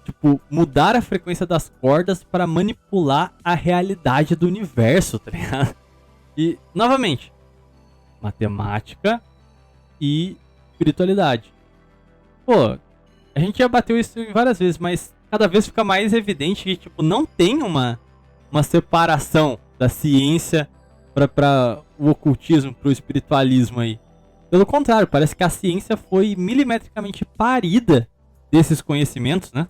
tipo, mudar a frequência das cordas para manipular a realidade do universo, tá ligado? E, novamente, matemática e espiritualidade. Pô, a gente já bateu isso várias vezes, mas cada vez fica mais evidente que, tipo, não tem uma separação da ciência para o ocultismo, pro espiritualismo aí. Pelo contrário, parece que a ciência foi milimetricamente parida desses conhecimentos, né?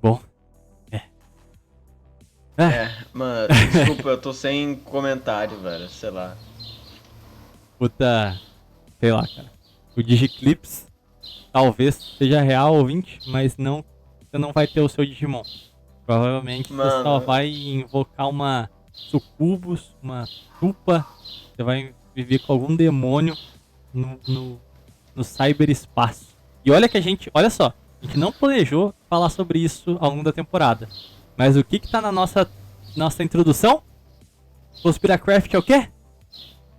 Bom, Mano, desculpa, eu tô sem comentário, velho, sei lá. Puta, sei lá, cara. O Digiclips talvez seja real, ouvinte, mas não, você não vai ter o seu Digimon. Provavelmente você só vai invocar uma sucubus, uma tupa, você vai viver com algum demônio no cyberespaço. E olha que olha só, a gente não planejou falar sobre isso ao longo da temporada. Mas o que tá na nossa introdução? Conspiracraft é o quê?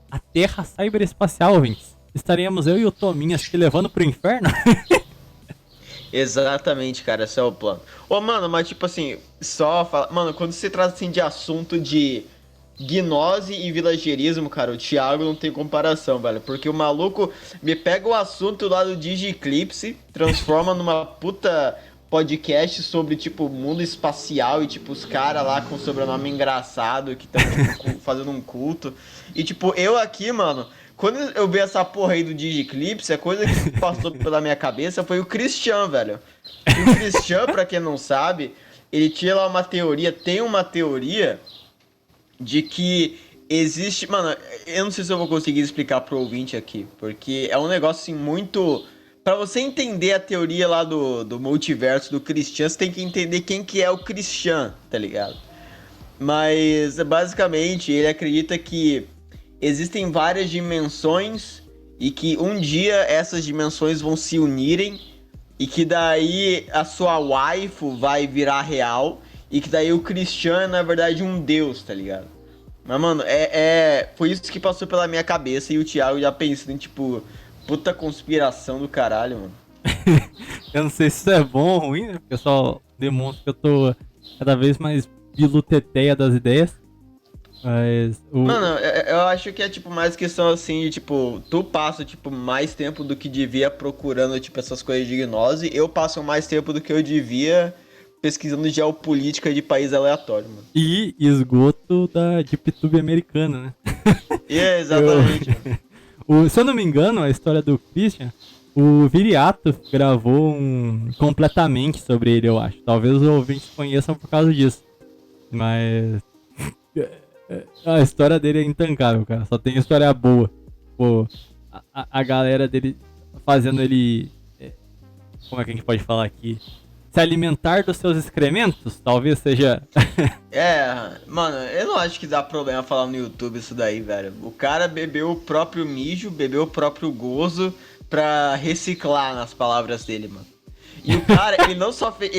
A Terra cyberespacial, ouvintes. Estaremos eu e o Tominhas te levando pro inferno? Exatamente, cara, esse é o plano. Ô, mano, mas tipo assim, só fala... Mano, quando se trata assim de assunto de gnose e vilagerismo, cara, o Thiago não tem comparação, velho. Porque o maluco me pega o assunto lá do Digiclipse, transforma numa puta podcast sobre, tipo, mundo espacial e, tipo, os caras lá com sobrenome engraçado que estão, tipo, fazendo um culto. E, tipo, eu aqui, mano, quando eu vi essa porra aí do Digiclipse, a coisa que passou pela minha cabeça foi o Christian, velho. E o Christian, pra quem não sabe, ele tinha lá tem uma teoria de que existe... Mano, eu não sei se eu vou conseguir explicar pro ouvinte aqui, porque é um negócio, assim, muito... Pra você entender a teoria lá do multiverso do Christian, você tem que entender quem que é o Christian, tá ligado? Mas, basicamente, ele acredita que existem várias dimensões e que um dia essas dimensões vão se unirem e que daí a sua waifu vai virar real e que daí o Christian é, na verdade, um deus, tá ligado? Mas, mano, foi isso que passou pela minha cabeça e o Thiago já pensando em, tipo... Puta conspiração do caralho, mano. Eu não sei se isso é bom ou ruim, né? Porque só demonstra que eu tô cada vez mais biluteteia das ideias. Mas... Mano, eu acho que é, tipo, mais questão, assim, de, tipo... Tu passa, tipo, mais tempo do que devia procurando, tipo, essas coisas de gnose. Eu passo mais tempo do que eu devia pesquisando geopolítica de país aleatório, mano. E esgoto da DeepTube americana, né? Exatamente, mano. Se eu não me engano, a história do Christian, o Viriato gravou completamente sobre ele, eu acho. Talvez os ouvintes conheçam por causa disso. Mas a história dele é intancável, cara. Só tem história boa. Pô, a galera dele fazendo ele... Como é que a gente pode falar aqui? Se alimentar dos seus excrementos, talvez seja... Mano, eu não acho que dá problema falar no YouTube isso daí, velho. O cara bebeu o próprio mijo, bebeu o próprio gozo pra reciclar nas palavras dele, mano. E o cara, ele não só fez...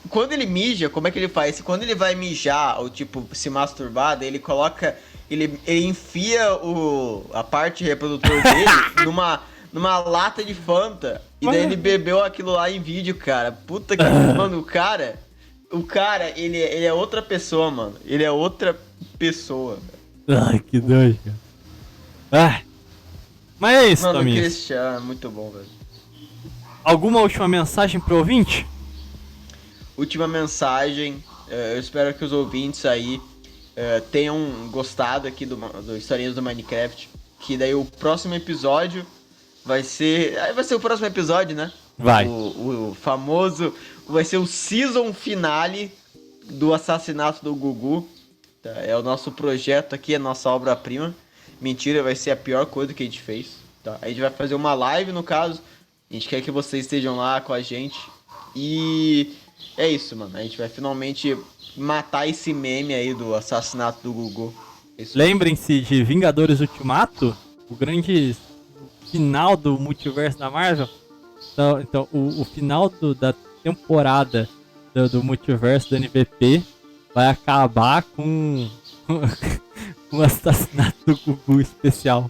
Quando ele mija, como é que ele faz? Quando ele vai mijar ou, tipo, se masturbar, daí ele coloca... Ele enfia a parte reprodutor dele numa lata de Fanta. E daí ele bebeu aquilo lá em vídeo, cara. Puta que... Mano, o cara, ele é outra pessoa, mano. Ele é outra pessoa, velho. Ai, que doido, cara. Mas é isso, Mano, Tominhas. o Christian é muito bom, velho. Alguma última mensagem pro ouvinte? Última mensagem. Eu espero que os ouvintes aí tenham gostado aqui do Historinhas do Minecraft. Que daí o próximo episódio vai ser o próximo episódio, né? Vai. O famoso, vai ser o season finale do assassinato do Gugu. Tá? É o nosso projeto aqui, é a nossa obra-prima. Mentira, vai ser a pior coisa que a gente fez. Tá? A gente vai fazer uma live, no caso. A gente quer que vocês estejam lá com a gente. E é isso, mano. A gente vai finalmente matar esse meme aí do assassinato do Gugu. Isso. Lembrem-se de Vingadores Ultimato, o grande final do multiverso da Marvel. Então o final da temporada do multiverso do MVP vai acabar com o assassinato do Gugu especial.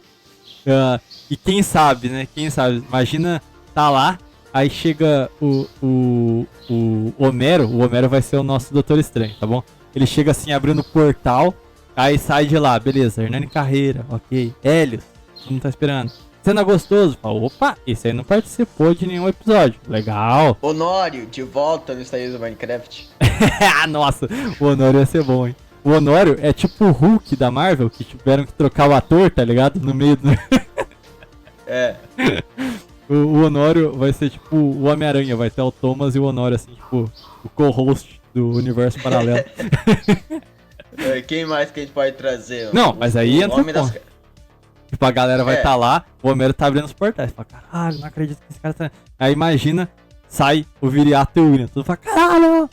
E quem sabe, né? Quem sabe? Imagina, tá lá, aí chega o Homero. O Homero vai ser o nosso Doutor Estranho, tá bom? Ele chega assim, abrindo o portal, aí sai de lá, beleza. Hernani Carreira, ok. Hélios, todo mundo tá esperando. Cena gostoso. Fala, opa, esse aí não participou de nenhum episódio. Legal. Honório, de volta no Estados do Minecraft. Nossa, o Honório ia ser bom, hein? O Honório é tipo o Hulk da Marvel, que tiveram que trocar o ator, tá ligado? No meio do... É. O Honório vai ser tipo o Homem-Aranha, vai ter o Thomas e o Honório, assim, tipo, o co-host do universo paralelo. Quem mais que a gente pode trazer? Não, mas aí entra o Homem das... ponto. Tipo, a galera vai estar lá, o Homero tá abrindo os portais. Fala, caralho, não acredito que esse cara tá... Aí imagina, sai o Viriato e o William. Tudo fala, caralho!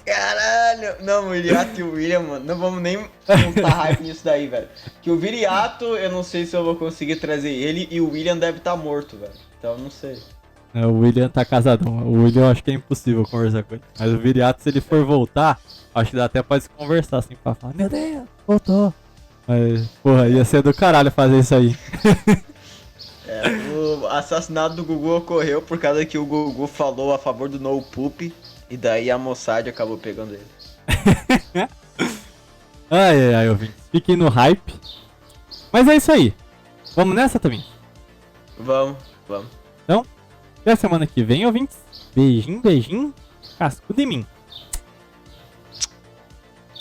Caralho! Não, o Viriato e o William, mano, não vamos nem montar hype nisso daí, velho. Que o Viriato, eu não sei se eu vou conseguir trazer ele, e o William deve estar morto, velho. Então, não sei. O William tá casadão. O William eu acho que é impossível conversar com ele. Mas o Viriato, se ele for voltar, acho que dá até pra se conversar assim, pra falar, meu Deus, voltou. Mas, porra, ia ser do caralho fazer isso aí. O assassinato do Gugu ocorreu por causa que o Gugu falou a favor do No Poop, e daí a Mossad acabou pegando ele. Ai, ouvintes. Fiquem no hype. Mas é isso aí. Vamos nessa também? Vamos. Então, até a semana que vem, ouvintes. Beijinho, cascudo em mim.